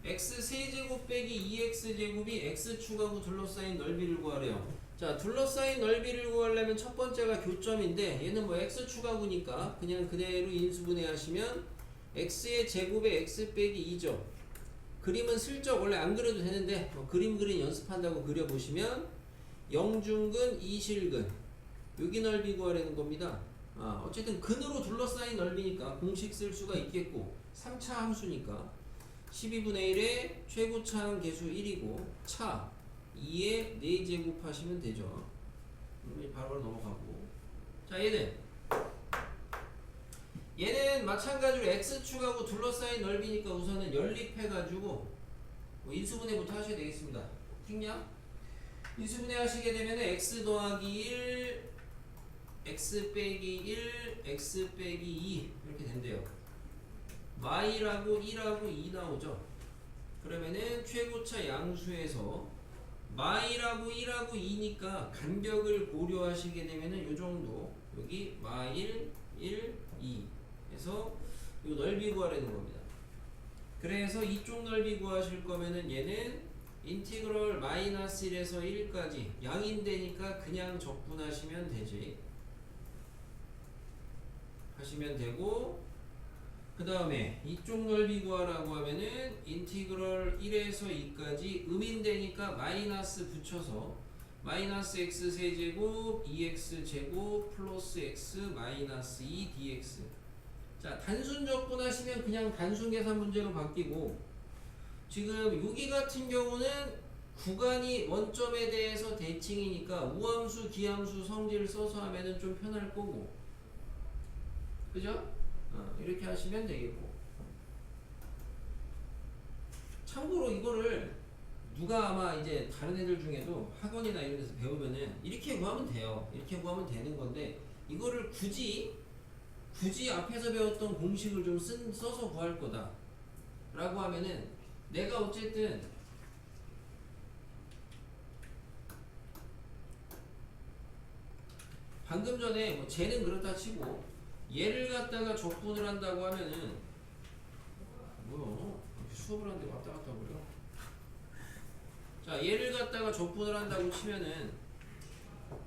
x 세제곱 빼기 2x제곱이 x축하고 둘러싸인 넓이를 구하래요. 자, 둘러싸인 넓이를 구하려면 첫 번째가 교점인데 얘는 뭐 x축하고니까 그냥 그대로 인수분해 하시면 x의 제곱에 x 빼기 2죠. 그림은 슬쩍 원래 안 그려도 되는데 그림 그린 연습한다고 그려보시면 영중근, 이실근 여기 넓이 구하려는 겁니다. 어쨌든 근으로 둘러싸인 넓이니까 공식 쓸 수가 있겠고 3차 함수니까 12분의 1에 최고차항 계수 1이고 차 2에 4제곱 하시면 되죠. 바로 넘어가고. 자, 얘는 마찬가지로 x축하고 둘러싸인 넓이니까 우선은 연립해가지고 뭐 인수분해부터 하셔야 되겠습니다. 생략? 인수분해 하시게 되면 x 더하기 1, x 빼기 1, x 빼기 2 이렇게 된대요. y라고 1하고 2 나오죠. 그러면은 최고차 양수에서 y라고 1하고 2니까 간격을 고려하시게 되면은 요 정도, 여기 y1, 1, 2 해서 요 넓이 구하라는 겁니다. 그래서 이쪽 넓이 구하실 거면은 얘는 인티그럴 마이너스 1에서 1까지 양인되니까 그냥 적분하시면 되지. 하시면 되고, 그 다음에 이쪽 넓이 구하라고 하면은 인티그럴 1에서 2까지 음인되니까 마이너스 붙여서 마이너스 x 세제곱 2x 제곱 플러스 x 마이너스 2 dx. 자, 단순 적분하시면 그냥 단순 계산 문제로 바뀌고, 지금 여기 같은 경우는 구간이 원점에 대해서 대칭이니까 우함수, 기함수, 성질 써서 하면은 좀 편할 거고, 그죠? 이렇게 하시면 되겠고. 참고로 이거를 누가 아마 이제 다른 애들 중에도 학원이나 이런 데서 배우면은 이렇게 구하면 돼요. 이렇게 구하면 되는 건데, 이거를 굳이 앞에서 배웠던 공식을 좀 써서 구할 거다 라고 하면은, 내가 어쨌든 방금 전에 뭐 쟤는 그렇다 치고 얘를 갖다가 적분을 한다고 하면은, 뭐야 수업을 하는데 왔다 갔다 그래요. 자, 얘를 갖다가 적분을 한다고 치면은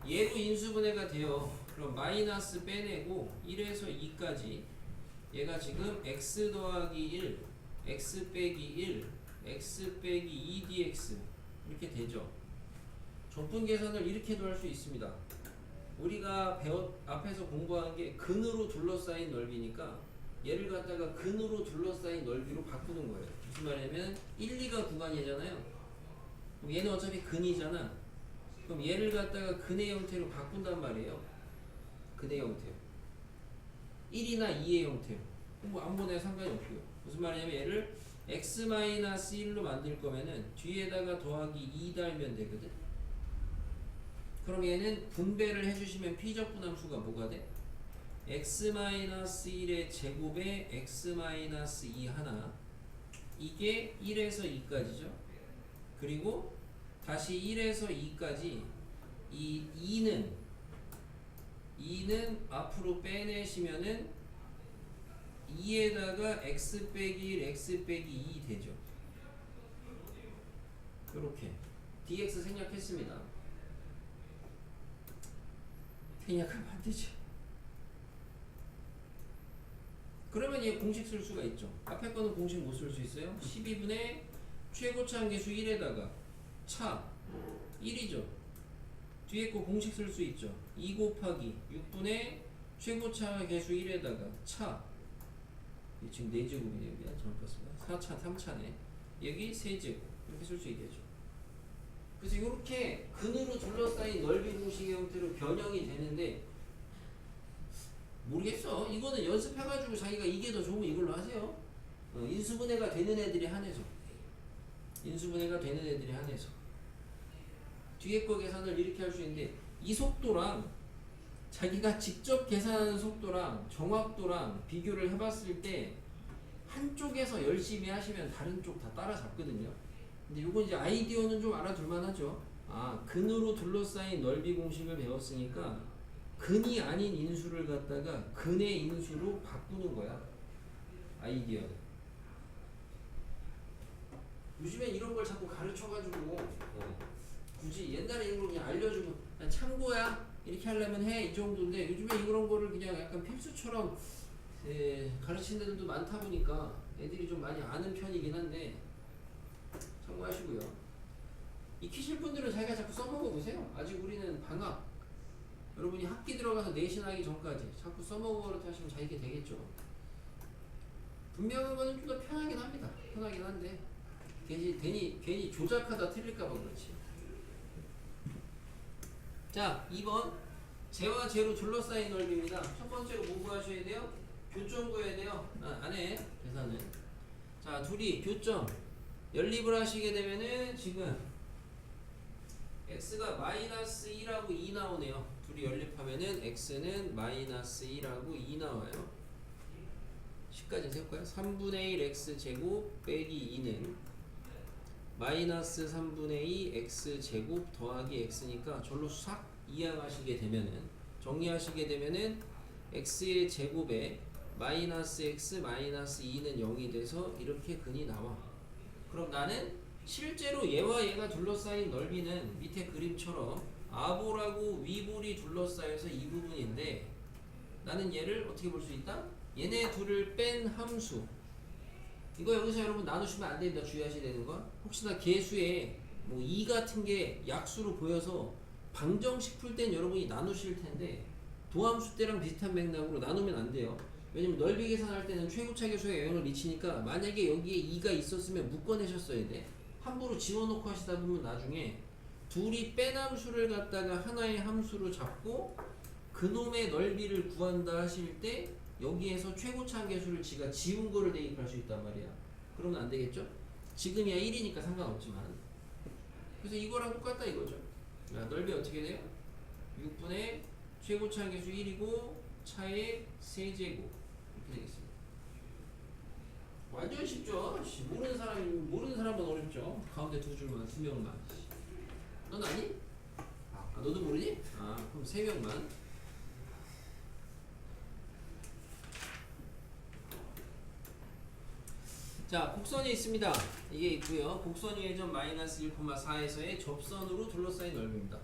얘로 인수분해가 돼요. 그럼 마이너스 빼내고 1에서 2까지 얘가 지금 x 더하기 1, x 빼기 1, x 빼기 2 dx 이렇게 되죠. 적분 계산을 이렇게도 할 수 있습니다. 우리가 앞에서 공부한 게 근으로 둘러싸인 넓이니까 얘를 갖다가 근으로 둘러싸인 넓이로 바꾸는 거예요. 무슨 말이냐면 1, 2가 구간이잖아요. 그럼 얘는 어차피 근이잖아. 그럼 얘를 갖다가 근의 형태로 바꾼단 말이에요. 근의 형태로 1이나 2의 형태로 뭐 아무거나 상관이 없고요. 무슨 말이냐면 얘를 x-1로 만들 거면은 뒤에다가 더하기 2 달면 되거든. 그럼 얘는 분배를 해주시면 P적분함수가 뭐가 돼? x-1의 제곱에 x-2 하나, 이게 1에서 2까지죠. 그리고 다시 1에서 2까지 이 2는 앞으로 빼내시면은 2에다가 x 빼기 1, x 빼기 2 되죠. 이렇게 dx 생략했습니다. 생략하면 안 되지. 그러면 얘 공식 쓸 수가 있죠. 앞에 거는 공식 못 쓸 수 있어요. 12분의 최고차 함계수 1에다가 차 1이죠. 뒤에 거 공식 쓸 수 있죠. 2 곱하기 6분의 최고차 계수 1에다가 차, 지금 4제곱이네요. 미안, 잘못 봤습니다. 4차, 3차네. 여기 3제곱 이렇게 쓸 수 있겠죠. 그래서 이렇게 근으로 둘러싸인 넓이 공식의 형태로 변형이 되는데, 모르겠어. 이거는 연습해가지고 자기가 이게 더 좋으면 이걸로 하세요. 인수분해가 되는 애들이 한해서. 인수분해가 되는 애들이 한해서. 뒤에 거 계산을 이렇게 할 수 있는데, 이 속도랑 자기가 직접 계산하는 속도랑 정확도랑 비교를 해봤을 때 한쪽에서 열심히 하시면 다른 쪽 다 따라잡거든요. 근데 요건 이제 아이디어는 좀 알아둘만 하죠. 아, 근으로 둘러싸인 넓이 공식을 배웠으니까 근이 아닌 인수를 갖다가 근의 인수로 바꾸는 거야. 아이디어는. 요즘엔 이런 걸 자꾸 가르쳐가지고 굳이 옛날에 이런 걸 그냥 알려주고 그냥 참고야 이렇게 하려면 해, 이 정도인데, 요즘에 이런 거를 그냥 약간 필수처럼 가르치는 데들도 많다 보니까 애들이 좀 많이 아는 편이긴 한데 참고하시고요. 익히실 분들은 자기가 자꾸 써먹어 보세요. 아직 우리는 방학, 여러분이 학기 들어가서 내신하기 전까지 자꾸 써먹어 하시면 자기게 되겠죠. 분명한 거는 좀 더 편하긴 합니다. 편하긴 한데 괜히 조작하다 틀릴까봐 그렇지. 자, 2번 제와 제로 둘러싸인 넓이입니다. 첫 번째로 뭐 구하셔야 돼요? 교점 구해야 돼요. 안에 계산은. 자, 둘이 교점 연립을 하시게 되면은 지금 x가 마이너스 2라고 2 나오네요. 둘이 연립하면은 x는 마이너스 2라고 2 나와요. 10까지 세울까요? 3분의 1 x제곱 빼기 2는 마이너스 3분의 2 x제곱 더하기 x니까 절로 싹 이항하시게 되면은, 정리하시게 되면은 x의 제곱에 마이너스 x 마이너스 2는 0이 돼서 이렇게 근이 나와. 그럼 나는 실제로 얘와 얘가 둘러싸인 넓이는 밑에 그림처럼 아볼하고 위볼이 둘러싸여서 이 부분인데, 나는 얘를 어떻게 볼 수 있다? 얘네 둘을 뺀 함수. 이거 여기서 여러분 나누시면 안 됩니다. 주의하셔야 되는 건, 혹시나 계수에 뭐 2 같은 게 약수로 보여서 방정식 풀 땐 여러분이 나누실 텐데 도함수 때랑 비슷한 맥락으로 나누면 안 돼요. 왜냐면 넓이 계산할 때는 최고차 계수에 영향을 미치니까, 만약에 여기에 2가 있었으면 묶어내셨어야 돼. 함부로 지워놓고 하시다 보면 나중에 둘이 뺀 함수를 갖다가 하나의 함수로 잡고 그놈의 넓이를 구한다 하실 때 여기에서 최고차 계수를 지가 지운 거를 대입할 수 있단 말이야. 그러면 안 되겠죠? 지금이야 1이니까 상관없지만. 그래서 이거랑 똑같다 이거죠. 자, 넓이 어떻게 돼요? 6분의 최고차 계수 1이고 차의 세제곱 이렇게 되겠습니다. 완전 쉽죠? 모르는 사람은 어렵죠? 가운데 두 줄만, 두 명만. 넌 아니? 너도 모르니? 그럼 세 명만. 자, 곡선이 있습니다. 이게 있고요. 곡선이 예전 마이너스 1,4에서의 접선으로 둘러싸인 넓이입니다.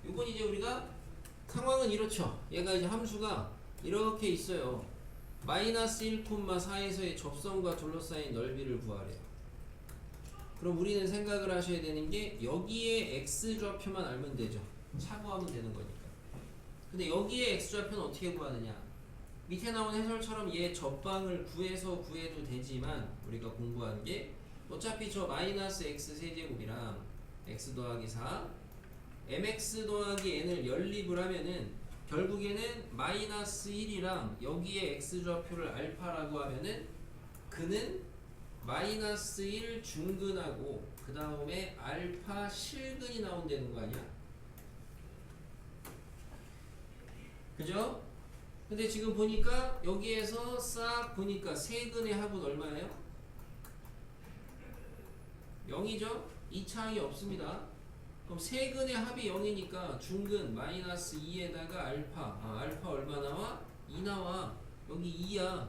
이건 이제 우리가 상황은 이렇죠. 얘가 이제 함수가 이렇게 있어요. 마이너스 1,4에서의 접선과 둘러싸인 넓이를 구하래요. 그럼 우리는 생각을 하셔야 되는 게 여기에 x좌표만 알면 되죠. 차구하면 되는 거니까. 근데 여기에 x좌표는 어떻게 구하느냐? 밑에 나온 해설처럼 얘 접방을 구해서 구해도 되지만, 우리가 공부한 게 어차피 저 마이너스 x 세제곱이랑 x 더하기 4 mx 더하기 n을 연립을 하면은 결국에는 마이너스 1이랑 여기에 x좌표를 알파라고 하면은 그는 마이너스 1 중근하고 그 다음에 알파 실근이 나온다는 거 아니야? 그죠? 근데 지금 보니까 여기에서 싹 보니까 세근의 합은 얼마예요? 0이죠? 이 차이 없습니다. 그럼 세근의 합이 0이니까 중근 마이너스 2에다가 알파. 알파 얼마 나와? 2 나와. 여기 2야.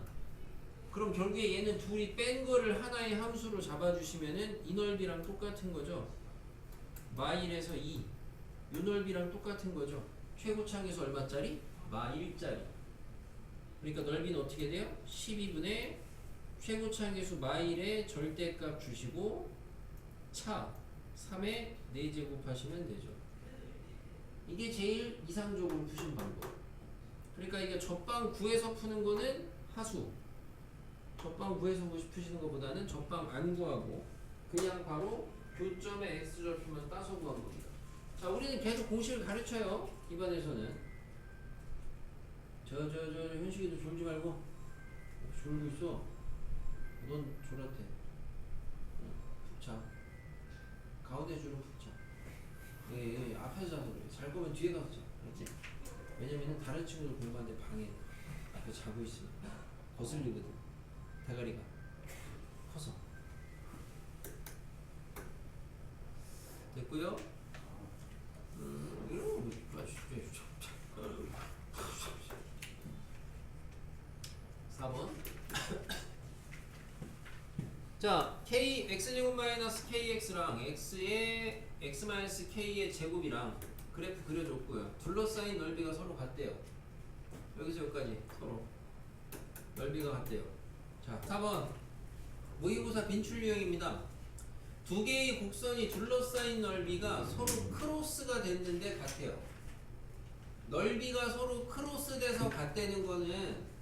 그럼 결국에 얘는 둘이 뺀 거를 하나의 함수로 잡아주시면은 이 넓이랑 똑같은 거죠. 마1에서 2. 이 넓이랑 똑같은 거죠. 최고차항에서 얼마짜리? 마1짜리. 그러니까 넓이는 어떻게 돼요? 12분의 최고차항계수 마1의 절대값 주시고 차 3의 4제곱 하시면 되죠. 이게 제일 이상적으로 푸신 방법. 그러니까 이게 접방 구해서 푸는 거는 하수, 접방 구해서 푸시는 것보다는 접방 안 구하고 그냥 바로 교점의 x좌표만 따서 구한 겁니다. 자, 우리는 계속 공식을 가르쳐요. 이반에서는 저 현식이도 졸지 말고. 졸고 있어. 넌 졸았대. 푹 자. 가운데 줄은 푹 자. 예, 앞에서 자서 그래. 잘 거면 뒤에 가서 자. 알지? 왜냐면은 다른 친구들 공부하는데 방해. 앞에 자고 있으면 거슬리거든. 대가리가 커서. 됐고요. 이런 거 아주 4번. 자, k x제곱 마이너스 kx랑 x의 x 마이너스 k의 제곱이랑 그래프 그려줬고요. 둘러싸인 넓이가 서로 같대요. 여기서 여기까지 서로 넓이가 같대요. 자, 4번 모의고사 빈출 유형입니다. 두 개의 곡선이 둘러싸인 넓이가 서로 크로스가 됐는데 같아요. 넓이가 서로 크로스돼서 같다는 거는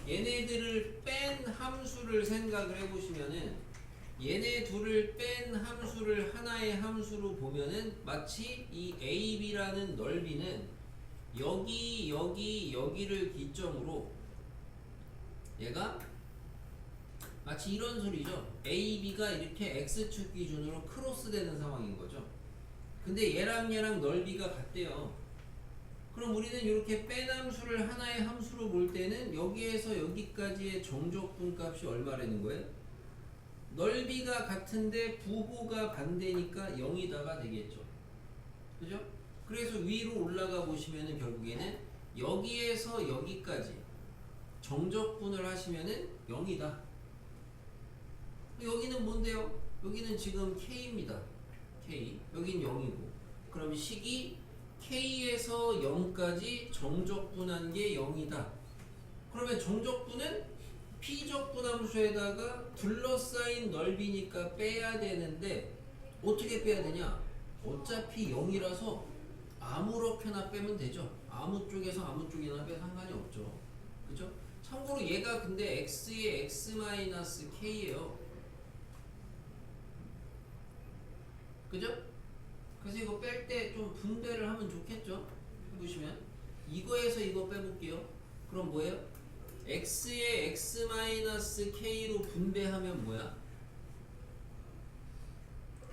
얘네들을 뺀 함수를 생각을 해보시면은 얘네 둘을 뺀 함수를 하나의 함수로 보면은 마치 이 AB라는 넓이는 여기를 기점으로 얘가 마치 이런 소리죠. AB가 이렇게 X축 기준으로 크로스되는 상황인 거죠. 근데 얘랑 넓이가 같대요. 그럼 우리는 이렇게 뺀 함수를 하나의 함수로 볼 때는 여기에서 여기까지의 정적분 값이 얼마라는 거예요? 넓이가 같은데 부호가 반대니까 0이다가 되겠죠. 그죠? 그래서 위로 올라가 보시면은 결국에는 여기에서 여기까지 정적분을 하시면은 0이다. 여기는 뭔데요? 여기는 지금 K입니다. K. 여긴 0이고. 그럼 식이 K에서 0까지 정적분한 게 0이다. 그러면 정적분은 P적분 함수에다가 둘러싸인 넓이니까 빼야 되는데 어떻게 빼야 되냐? 어차피 0이라서 아무렇게나 빼면 되죠. 아무 쪽에서 아무 쪽이나 빼 상관이 없죠. 그죠? 참고로 얘가 근데 x의 x-k예요. 그죠? 그래서 이거 뺄 때 좀 분배를 하면 좋겠죠? 해보시면 이거에서 이거 빼볼게요. 그럼 뭐예요? x의 x-k로 분배하면 뭐야?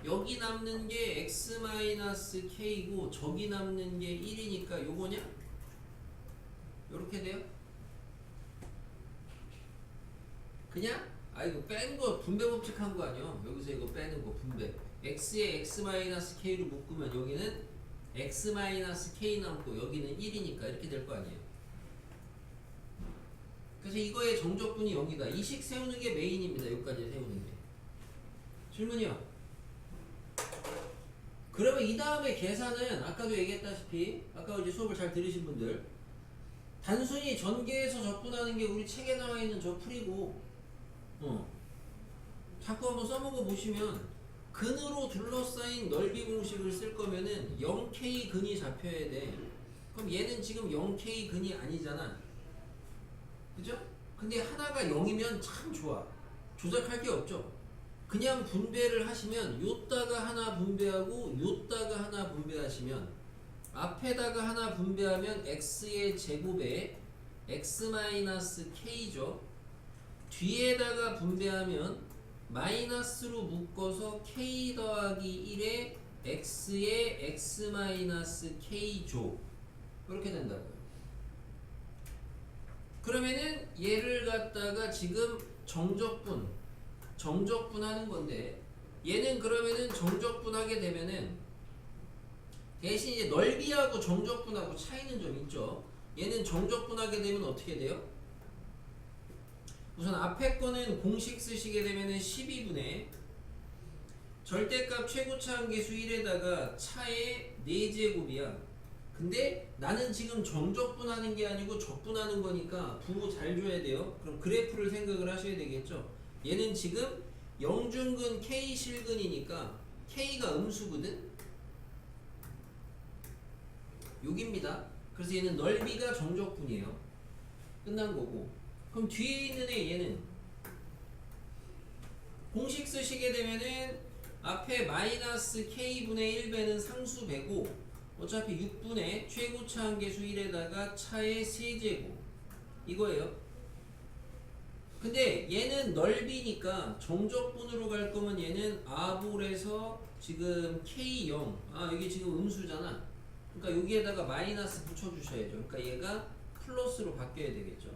여기 남는 게 x-k고 저기 남는 게 1이니까 요거냐? 요렇게 돼요? 그냥? 아 이거 뺀 거 분배 법칙 한 거 아니야? 여기서 이거 빼는 거 분배. x의 x-k로 묶으면 여기는 x-k 남고 여기는 1이니까 이렇게 될 거 아니에요? 그래서 이거의 정적분이 0이다. 이 식 세우는 게 메인입니다. 여기까지 세우는 게. 질문이요. 그러면 이 다음에 계산은 아까도 얘기했다시피 아까 이제 수업을 잘 들으신 분들 단순히 전개해서 적분하는 게 우리 책에 나와 있는 저 풀이고 자꾸 한번 써먹어 보시면 근으로 둘러싸인 넓이 공식을 쓸 거면은 0K 근이 잡혀야 돼. 그럼 얘는 지금 0K 근이 아니잖아. 그죠? 근데 하나가 0이면 참 좋아. 조작할 게 없죠. 그냥 분배를 하시면 요따가 하나 분배하고 요따가 하나 분배하시면 앞에다가 하나 분배하면 x의 제곱에 x-k죠. 뒤에다가 분배하면 마이너스로 묶어서 k 더하기 1에 x의 x-k죠. 이렇게 된다고요. 그러면은 얘를 갖다가 지금 정적분 하는 건데 얘는 그러면은 정적분하게 되면은 대신 이제 넓이하고 정적분하고 차이는 좀 있죠. 얘는 정적분하게 되면 어떻게 돼요? 우선 앞에 거는 공식 쓰시게 되면은 12분의 절대값 최고차함계수 1에다가 차의 4제곱이야. 근데 나는 지금 정적분하는 게 아니고 적분하는 거니까 부호 잘 줘야 돼요. 그럼 그래프를 생각을 하셔야 되겠죠. 얘는 지금 영준근 K 실근이니까 K가 음수거든. 여기입니다. 그래서 얘는 넓이가 정적분이에요. 끝난 거고. 그럼 뒤에 있는 애 얘는 공식 쓰시게 되면은 앞에 마이너스 K분의 1배는 상수배고 어차피 6분의 최고차함계수 1에다가 차의 세제곱 이거예요. 근데 얘는 넓이니까 정적분으로 갈 거면 얘는 아볼에서 지금 K0 여기 지금 음수잖아. 그러니까 여기에다가 마이너스 붙여주셔야죠. 그러니까 얘가 플러스로 바뀌어야 되겠죠.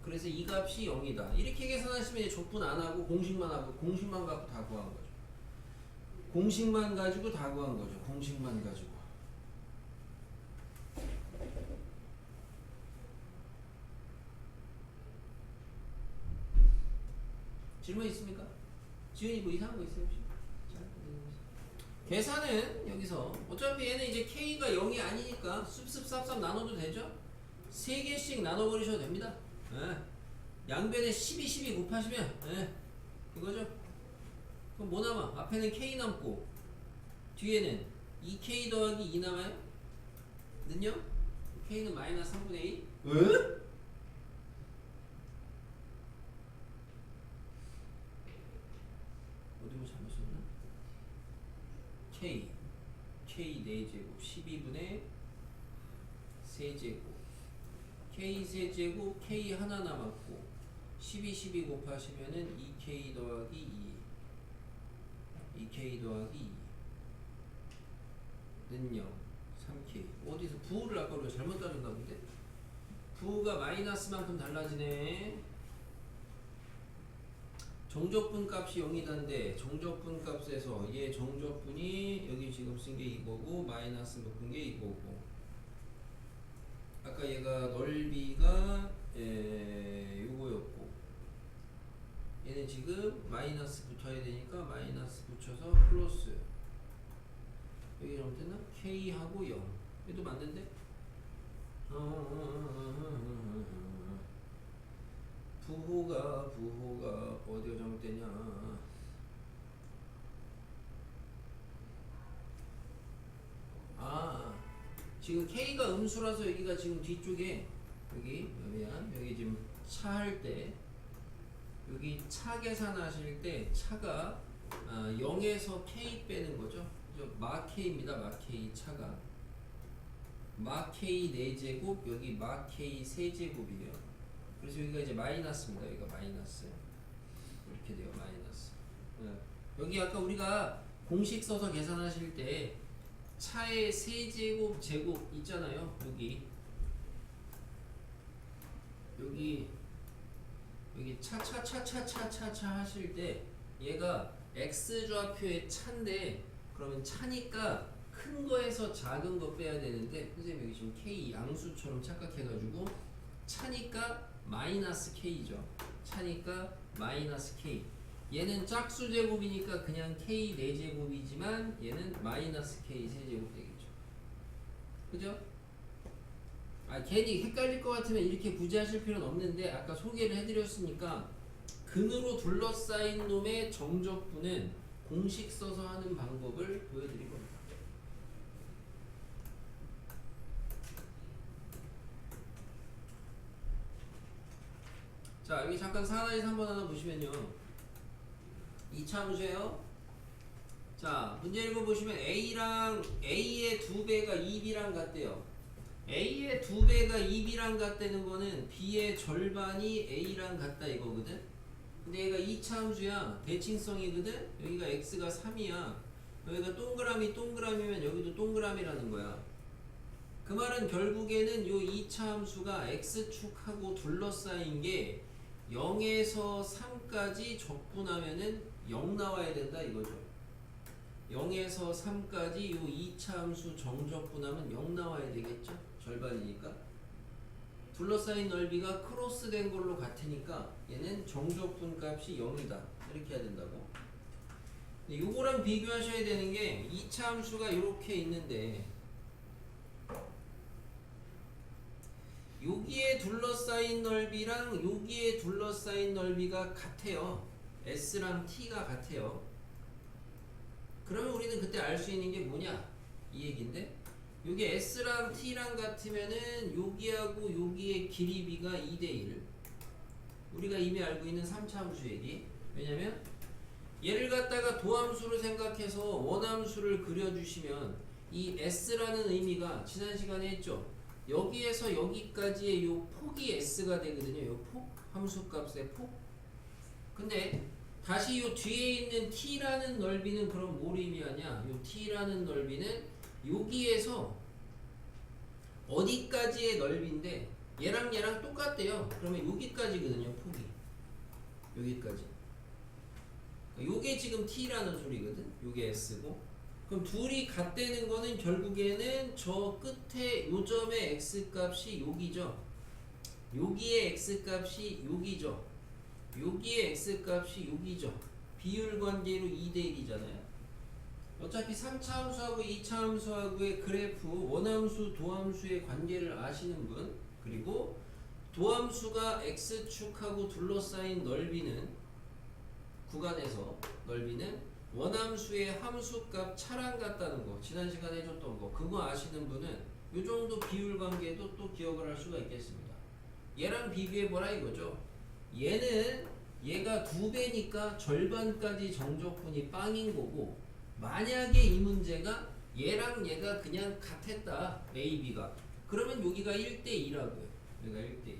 그래서 이 값이 0이다. 이렇게 계산하시면 이제 적분 안 하고 공식만 갖고 다 구한 거죠. 공식만 가지고 다 구한 거죠. 공식만 가지고. 질문 있습니까? 지훈이 뭐 이상한 거 있어요 혹시? 계산은 여기서 어차피 얘는 이제 K가 0이 아니니까 습습 나눠도 되죠? 3개씩 나눠버리셔도 됩니다. 양변에 12 곱하시면 이거죠? 그럼 뭐 남아? 앞에는 K 남고 뒤에는 2K 더하기 2 남아요? 는요? K는 마이너스 3분의 2 있었나? K 4제곱 12분의 세제곱 K 세제곱 K 하나 남았고 12 곱하시면은 2K 더하기 2 2K 더하기 2는 0 3K 어디서 부호를 아까 우리가 잘못 따졌나 본데? 부호가 마이너스만큼 달라지네. 정적분 값이 0이단데 정적분 값에서 얘 정적분이 여기 지금 쓴 게 이거고 마이너스 묶은 게 이거고 아까 얘가 넓이가 요거였고 얘는 지금 마이너스 붙어야 되니까 마이너스 붙여서 플러스 여기 잘못됐나? K하고 0 얘도 맞는데? 부호가 어디가 잘못됐냐? 지금 K가 음수라서 여기가 지금 뒤쪽에 여기 지금 차 할 때 여기 차 계산하실 때 차가 0에서 K 빼는 거죠. 마 K입니다. 마 K 차가 마 K 4제곱 여기 마 K 세제곱이에요. 그래서 여기가 이제 마이너스입니다. 여기가 마이너스 이렇게 돼요. 마이너스. 여기 아까 우리가 공식 써서 계산하실 때 차의 세제곱 제곱 있잖아요. 여기 차 하실 때 얘가 x좌표의 차인데 그러면 차니까 큰 거에서 작은 거 빼야 되는데 선생님 여기 지금 k 양수처럼 착각해가지고 차니까 마이너스 k죠. 차니까 마이너스 k. 얘는 짝수 제곱이니까 그냥 k 4제곱이지만 얘는 마이너스 k 세제곱 되겠죠. 그죠? 괜히 헷갈릴 것 같으면 이렇게 굳이 하실 필요는 없는데 아까 소개를 해드렸으니까 근으로 둘러싸인 놈의 정적분은 공식 써서 하는 방법을 보여드린 겁니다. 자 여기 잠깐 4-3번 하나 보시면요. 2차 함수예요. 자 문제 읽어보시면 A의 2배가 2B랑 같대요. A의 2배가 2B랑 같다는 거는 B의 절반이 A랑 같다 이거거든. 근데 얘가 2차 함수야. 대칭성이거든. 여기가 X가 3이야. 여기가 동그라미면 여기도 동그라미라는 거야. 그 말은 결국에는 요 2차 함수가 X축하고 둘러싸인 게 0에서 3까지 적분하면은 0 나와야 된다 이거죠. 0에서 3까지 요 2차 함수 정적분하면 0 나와야 되겠죠. 절반이니까. 둘러싸인 넓이가 크로스된 걸로 같으니까 얘는 정적분 값이 0이다. 이렇게 해야 된다고. 요거랑 비교하셔야 되는 게 2차 함수가 이렇게 있는데 여기에 둘러싸인 넓이랑 여기에 둘러싸인 넓이가 같아요. S랑 T가 같아요. 그러면 우리는 그때 알 수 있는 게 뭐냐? 이 얘기인데 요게 S랑 T랑 같으면은 여기하고 여기의 길이비가 2대1 우리가 이미 알고 있는 3차 함수 얘기. 왜냐면 얘를 갖다가 도함수로 생각해서 원함수를 그려주시면 이 S라는 의미가 지난 시간에 했죠. 여기에서 여기까지의 요 폭이 S가 되거든요. 요 폭, 함수값의 폭. 근데 다시 요 뒤에 있는 T라는 넓이는 그럼 뭘 의미하냐? 요 T라는 넓이는 여기에서 어디까지의 넓이인데 얘랑 똑같대요. 그러면 여기까지거든요. 폭이. 여기까지. 요게 지금 T라는 소리거든. 요게 S고. 그럼 둘이 같다는 거는 결국에는 저 끝에 요 점의 X값이 여기죠. 여기의 X값이 여기죠. 여기의 X값이 여기죠. 비율 관계로 2대1이잖아요. 어차피 3차 함수하고 2차 함수하고의 그래프 원함수 도함수의 관계를 아시는 분 그리고 도함수가 X축하고 둘러싸인 넓이는 구간에서 넓이는 원함수의 함수값 차랑 같다는 거 지난 시간에 해줬던 거 그거 아시는 분은 이 정도 비율 관계도 또 기억을 할 수가 있겠습니다. 얘랑 비교해보라 이거죠. 얘는 얘가 2배니까 절반까지 정적분이 빵인 거고, 만약에 이 문제가 얘랑 얘가 그냥 같았다, A, B가, 그러면 여기가 1대2라고요. 여기가 1대2.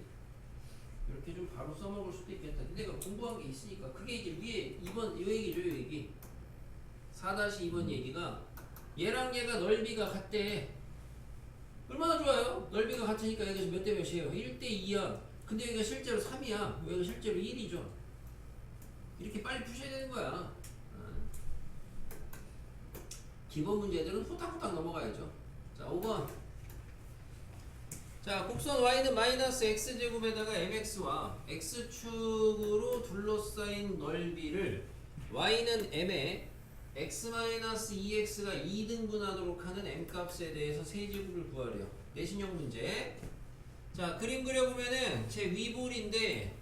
이렇게 좀 바로 써먹을 수도 있겠다. 근데 내가 공부한 게 있으니까. 그게 이제 위에 2번 이 얘기죠, 이 얘기. 4-2번 얘기가 얘랑 얘가 넓이가 같대. 얼마나 좋아요? 넓이가 같으니까 여기서 몇 대 몇이에요? 1대2야. 근데 여기가 실제로 3이야. 여기가 실제로 1이죠. 이렇게 빨리 푸셔야 되는 거야. 기본 문제들은 후딱후딱 넘어가야죠. 자, 5번. 자, 곡선 y는 마이너스 x제곱에다가 mx와 x축으로 둘러싸인 넓이를 y는 m에 x-2x가 2등분하도록 하는 m값에 대해서 세제곱을 구하래요. 내신형 문제. 자, 그림 그려보면은 제 위볼인데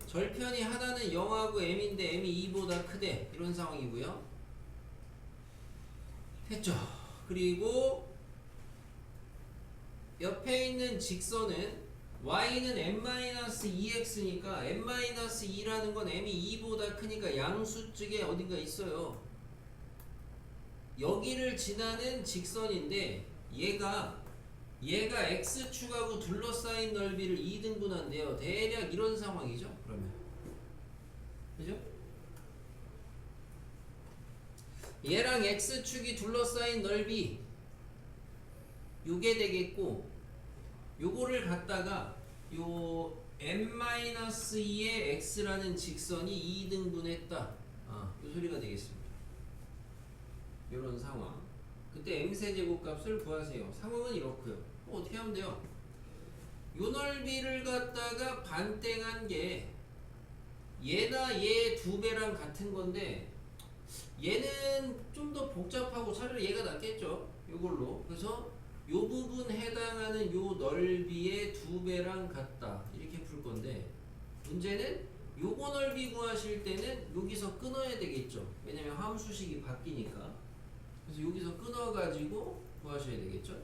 절편이 하나는 0하고 m인데 m이 2보다 크대. 이런 상황이고요. 됐죠? 그리고 옆에 있는 직선은 y는 m-2x니까 m-2라는 건 m이 2보다 크니까 양수측에 어딘가 있어요. 여기를 지나는 직선인데 얘가 x축하고 둘러싸인 넓이를 2등분한대요. 대략 이런 상황이죠. 그러면 그죠? 얘랑 x축이 둘러싸인 넓이 요게 되겠고, 요거를 갖다가 요 m-2의 x라는 직선이 2등분했다. 요 소리가 되겠습니다. 요런 상황. 그때 m세제곱 값을 구하세요. 상황은 이렇고요. 어떻게 하면 돼요? 요 넓이를 갖다가 반땡한 게 얘나 얘 2배랑 같은 건데, 얘는 좀 더 복잡하고 차라리 얘가 낫겠죠. 요걸로. 그래서 요 부분 해당하는 요 넓이의 2배랑 같다. 이렇게 풀 건데, 문제는 요거 넓이 구하실 때는 여기서 끊어야 되겠죠. 왜냐면 함수식이 바뀌니까. 그래서 여기서 끊어가지고 구하셔야 되겠죠.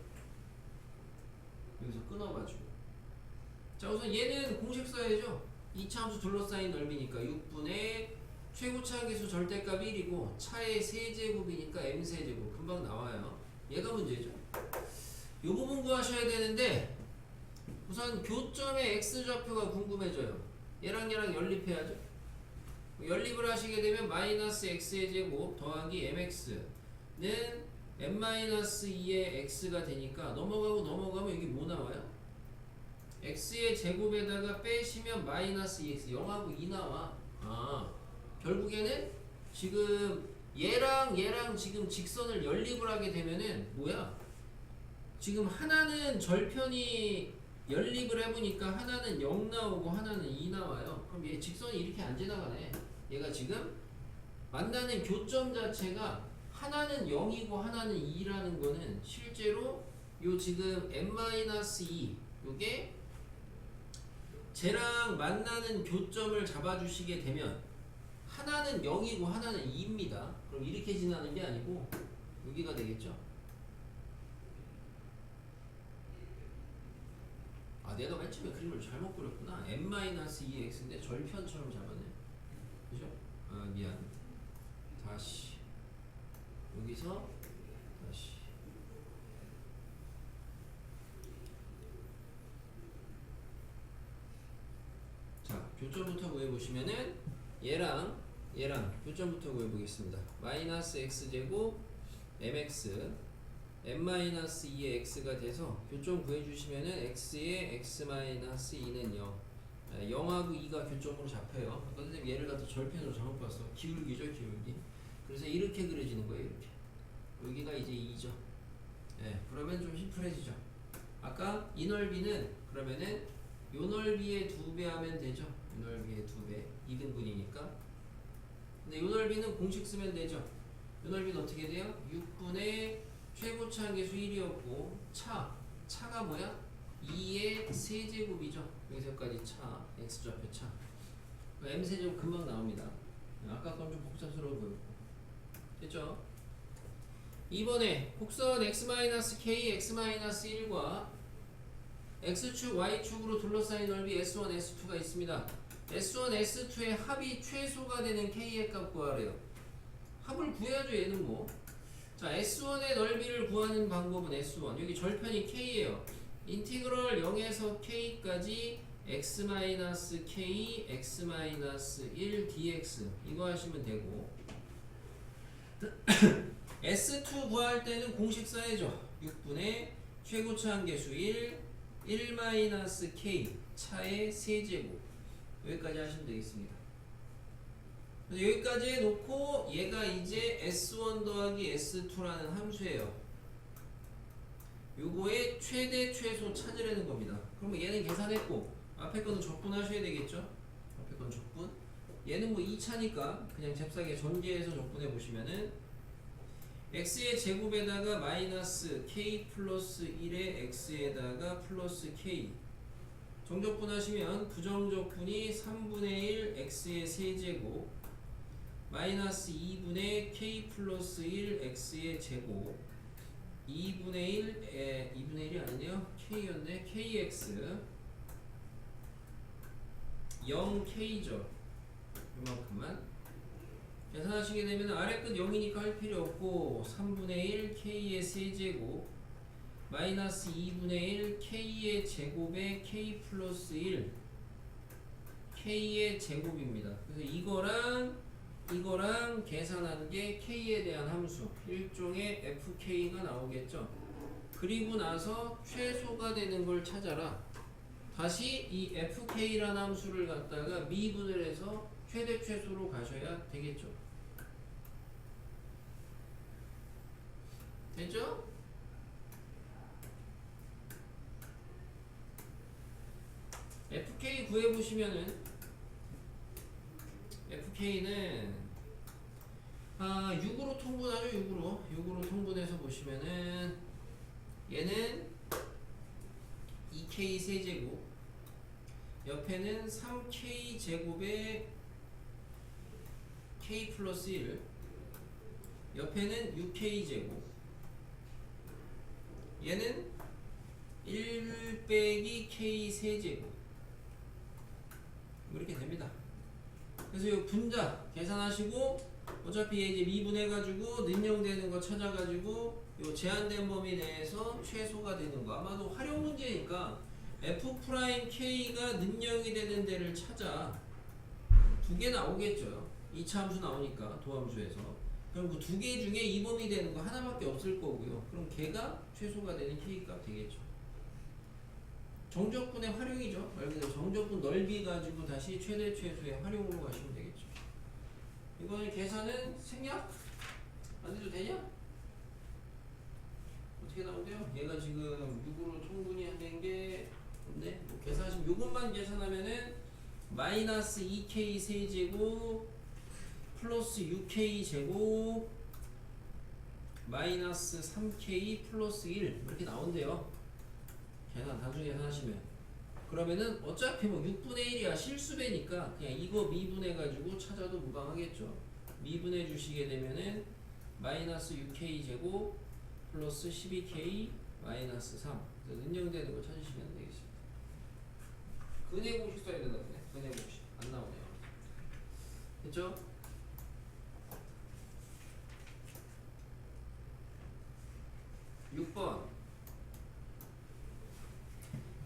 여기서 끊어가지고. 자, 우선 얘는 공식 써야죠. 2차 함수 둘러싸인 넓이니까 6분의 최고차항계수 절대값 1이고 차의 세제곱이니까 m세제곱. 금방 나와요. 얘가 문제죠. 이 부분 구하셔야 되는데, 우선 교점의 x좌표가 궁금해져요. 얘랑 얘랑 연립해야죠. 연립을 하시게 되면 마이너스 x의 제곱 더하기 mx는 m-2의 x가 되니까 넘어가면 여기 뭐 나와요? x의 제곱에다가 빼시면 마이너스 2x, 0하고 2 나와. 결국에는 지금 얘랑 지금 직선을 연립을 하게 되면은 뭐야? 지금 하나는 절편이 연립을 해보니까 하나는 0 나오고 하나는 2 나와요. 그럼 얘 직선이 이렇게 안 지나가네. 얘가 지금 만나는 교점 자체가 하나는 0이고 하나는 2라는 거는 실제로 요 지금 m-2 요게 쟤랑 만나는 교점을 잡아주시게 되면 하나는 0이고 하나는 2입니다. 그럼 이렇게 지나는 게 아니고 여기가 되겠죠. 내가 맨 처음에 그림을 잘못 그렸구나. m-2x인데 절편처럼 잡았네. 그죠? 미안. 다시 여기서 다시. 자, 교점부터 구해보시면은 얘랑 교점부터 구해보겠습니다. 마이너스 x제곱 mx m-2의 x가 돼서 교점 구해주시면은 x의 x-2는 0. 0하고 2가 교점으로 잡혀요. 아까 선생님 얘를 갖다 절편으로 잘못 봤어. 기울기죠, 기울기. 그래서 이렇게 그려지는 거예요, 이렇게. 여기가 이제 2죠. 그러면 좀 심플해지죠. 아까 이 넓이는 그러면은 요 넓이의 2배 하면 되죠. 요 넓이의 2배. 2등분이니까. 근데 요 넓이는 공식 쓰면 되죠. 요 넓이는 어떻게 돼요? 6분의 최고차항계수 1이었고 차가 뭐야? 2의 세제곱이죠. 여기서까지 차, x좌표 차. m세제곱 금방 나옵니다. 아까 건 좀 복잡스러워 보였고. 됐죠? 이번에 곡선 x-k, x-1과 x축, y축으로 둘러싸인 넓이 s1, s2가 있습니다. S1, S2의 합이 최소가 되는 K의 값 구하래요. 합을 구해야죠 얘는 뭐. 자, S1의 넓이를 구하는 방법은 S1 여기 절편이 K예요. 인티그럴 0에서 K까지 x-k, x-1 dx 이거 하시면 되고 S2 구할 때는 공식 써야죠. 6분의 최고차 한계수 1-k 차의 세제곱 여기까지 하시면 되겠습니다. 그래서 여기까지 해놓고 얘가 이제 S1 더하기 S2라는 함수예요. 요거의 최대 최소 찾으려는 겁니다. 그러면 얘는 계산했고 앞에 거는 적분하셔야 되겠죠? 앞에 건 적분. 얘는 뭐 2차니까 그냥 잽싸게 전개해서 적분해 보시면은 x의 제곱에다가 마이너스 k 플러스 1의 x에다가 플러스 k 정적분 하시면 부정적분이 3분의 1 x의 세제곱 마이너스 2분의 k 플러스 1 x의 제곱 2분의 1이 아니네요. k였네. kx 0k죠. 이만큼만 계산하시게 되면 아래 끝 0이니까 할 필요 없고 3분의 1 k의 세제곱 마이너스 2분의 1 k의 제곱에 k 플러스 1 k의 제곱입니다. 그래서 이거랑 계산한 게 k에 대한 함수 일종의 fk가 나오겠죠. 그리고 나서 최소가 되는 걸 찾아라. 다시 이 fk라는 함수를 갖다가 미분을 해서 최대 최소로 가셔야 되겠죠. 됐죠? fk 구해보시면은 fk는 6으로 통분하죠. 6으로 통분해서 보시면은 얘는 2k 세제곱 옆에는 3k 제곱에 k 플러스 1 옆에는 6k 제곱 얘는 1 빼기 k 세제곱 이렇게 됩니다. 그래서 이 분자 계산하시고 어차피 이제 미분해가지고 능령되는 거 찾아가지고 요 제한된 범위 내에서 최소가 되는 거 아마도 활용 문제니까 f'k가 능령이 되는 데를 찾아 두 개 나오겠죠. 2차 함수 나오니까 도함수에서 그럼 그 두 개 중에 이 범위 되는 거 하나밖에 없을 거고요. 그럼 걔가 최소가 되는 k값 되겠죠. 정적분의 활용이죠. 말 그대로 정적분 넓이 가지고 다시 최대 최소의 활용으로 가시면 되겠죠. 이거는 계산은 생략? 안 해도 되냐? 어떻게 나온대요? 얘가 지금 6으로 통분이 된 게 없네. 뭐 계산하시면 요것만 계산하면은 마이너스 2k 세제곱 플러스 6k 제곱 마이너스 3k 플러스 1 이렇게 나온대요. 단순히 계산하시면 그러면은 어차피 뭐 6분의 1이야 실수배니까 그냥 이거 미분해가지고 찾아도 무방하겠죠. 미분해 주시게 되면은 마이너스 6k 제곱 플러스 12k 마이너스 3 능령되는 거 찾으시면 되겠습니다. 근해 공식 써야 되나 보네. 근해 공식 안 나오네요. 됐죠?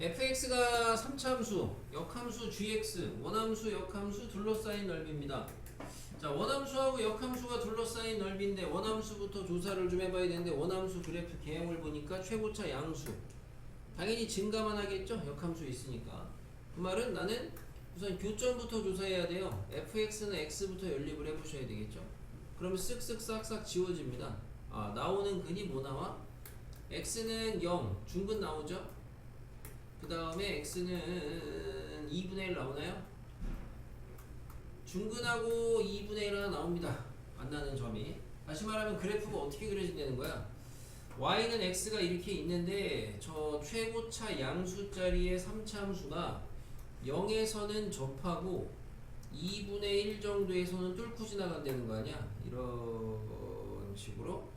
fx가 3차함수, 역함수 gx, 원함수, 역함수 둘러싸인 넓이입니다. 자, 원함수하고 역함수가 둘러싸인 넓이인데 원함수부터 조사를 좀 해봐야 되는데 원함수 그래프 개형을 보니까 최고차 양수 당연히 증가만 하겠죠. 역함수 있으니까. 그 말은 나는 우선 교점부터 조사해야 돼요. fx는 x부터 연립을 해보셔야 되겠죠. 그러면 쓱쓱 싹싹 지워집니다. 나오는 근이 뭐 나와? x는 0 중근 나오죠. 그 다음에 x는 2분의 1 나오나요? 중근하고 2분의 1 하나 나옵니다. 만나는 점이. 다시 말하면 그래프가 어떻게 그려진다는 거야? y는 x가 이렇게 있는데 저 최고차 양수 자리의 3차함수가 0에서는 접하고 2분의 1 정도에서는 뚫고 지나간다는 거 아니야? 이런 식으로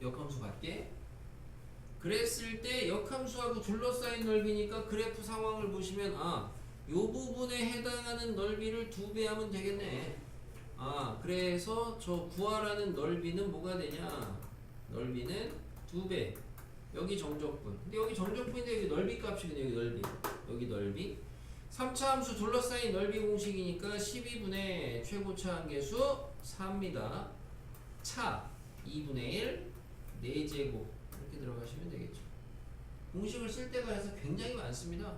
역함수 밖에 그랬을 때 역함수하고 둘러싸인 넓이니까 그래프 상황을 보시면 요 부분에 해당하는 넓이를 2배 하면 되겠네. 아, 그래서 저 구하라는 넓이는 뭐가 되냐? 넓이는 2배. 여기 정적분. 근데 여기 정적분인데 여기 넓이 값이거든요. 여기 넓이. 여기 넓이. 3차 함수 둘러싸인 넓이 공식이니까 12분의 최고차 한계수 4입니다. 차 2분의 1 4제곱 이렇게 들어가시면 되겠죠. 공식을 쓸 때가 해서 굉장히 많습니다.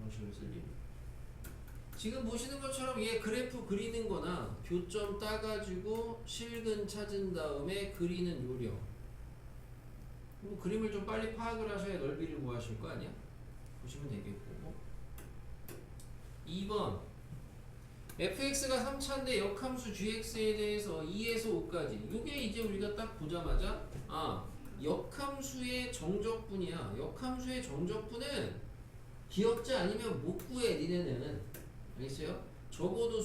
공식을 쓸 일이. 지금 보시는 것처럼 얘 그래프 그리는 거나 교점 따가지고 실근 찾은 다음에 그리는 요령. 그림을 좀 빨리 파악을 하셔야 넓이를 구하실 거 아니야? 보시면 되겠고. 2번 fx가 3차인데 역함수 gx에 대해서 2에서 5까지 이게 이제 우리가 딱 보자마자 역함수의 정적분이야. 역함수의 정적분은 기억자 아니면 못 구해 니네는. 알겠어요? 적어도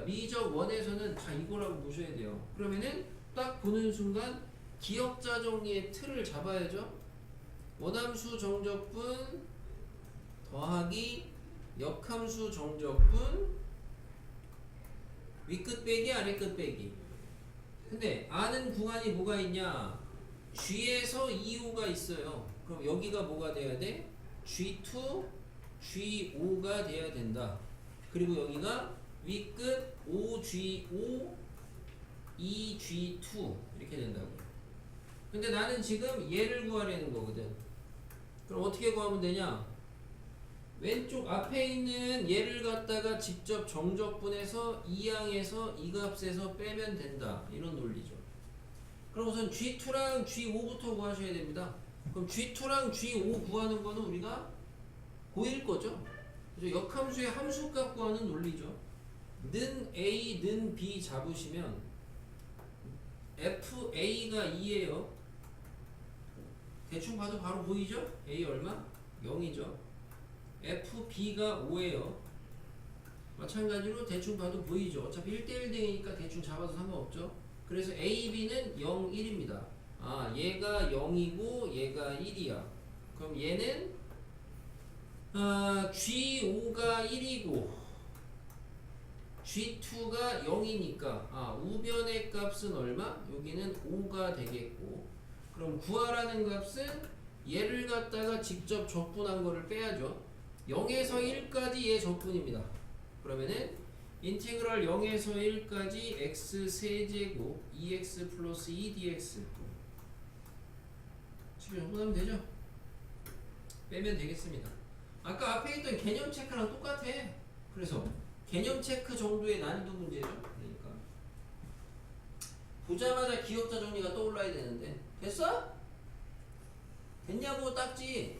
미적 1에서는 다 이거라고 보셔야 돼요. 그러면은 딱 보는 순간 기억자 정리의 틀을 잡아야죠. 원함수 정적분 더하기 역함수 정적분 윗끝 빼기 아래끝 빼기. 근데 아는 구간이 뭐가 있냐? G에서 2호가 있어요. 그럼 여기가 뭐가 돼야 돼? G2, G5가 돼야 된다. 그리고 여기가 윗끝 5G5, 2G2 이렇게 된다고. 근데 나는 지금 얘를 구하려는 거거든. 그럼 어떻게 구하면 되냐? 왼쪽 앞에 있는 얘를 갖다가 직접 정적분해서 이 항에서 이 값에서 빼면 된다. 이런 논리죠. 그럼 우선 G2랑 G5부터 구하셔야 됩니다. 그럼 G2랑 G5 구하는 거는 우리가 고1 거죠. 그래서 역함수의 함수값 구하는 논리죠. 는 A, 는 B 잡으시면 FA가 2예요. 대충 봐도 바로 보이죠? A 얼마? 0이죠. FB가 5예요. 마찬가지로 대충 봐도 보이죠. 어차피 1대1 등이니까 대충 잡아도 상관없죠. 그래서 AB는 0, 1입니다. 얘가 0이고 얘가 1이야. 그럼 얘는 G5가 1이고 G2가 0이니까 우변의 값은 얼마? 여기는 5가 되겠고, 그럼 구하라는 값은 얘를 갖다가 직접 적분한 거를 빼야죠. 0에서 1까지 얘 적분입니다. 그러면은 인티그럴 0에서 1까지 x 세제곱 2x 플러스 2dx 집에 적분하면 되죠? 빼면 되겠습니다. 아까 앞에 있던 개념 체크랑 똑같아. 그래서 개념 체크 정도의 난이도 문제죠. 그러니까 보자마자 기억자 정리가 떠올라야 되는데 됐어? 됐냐고 딱지.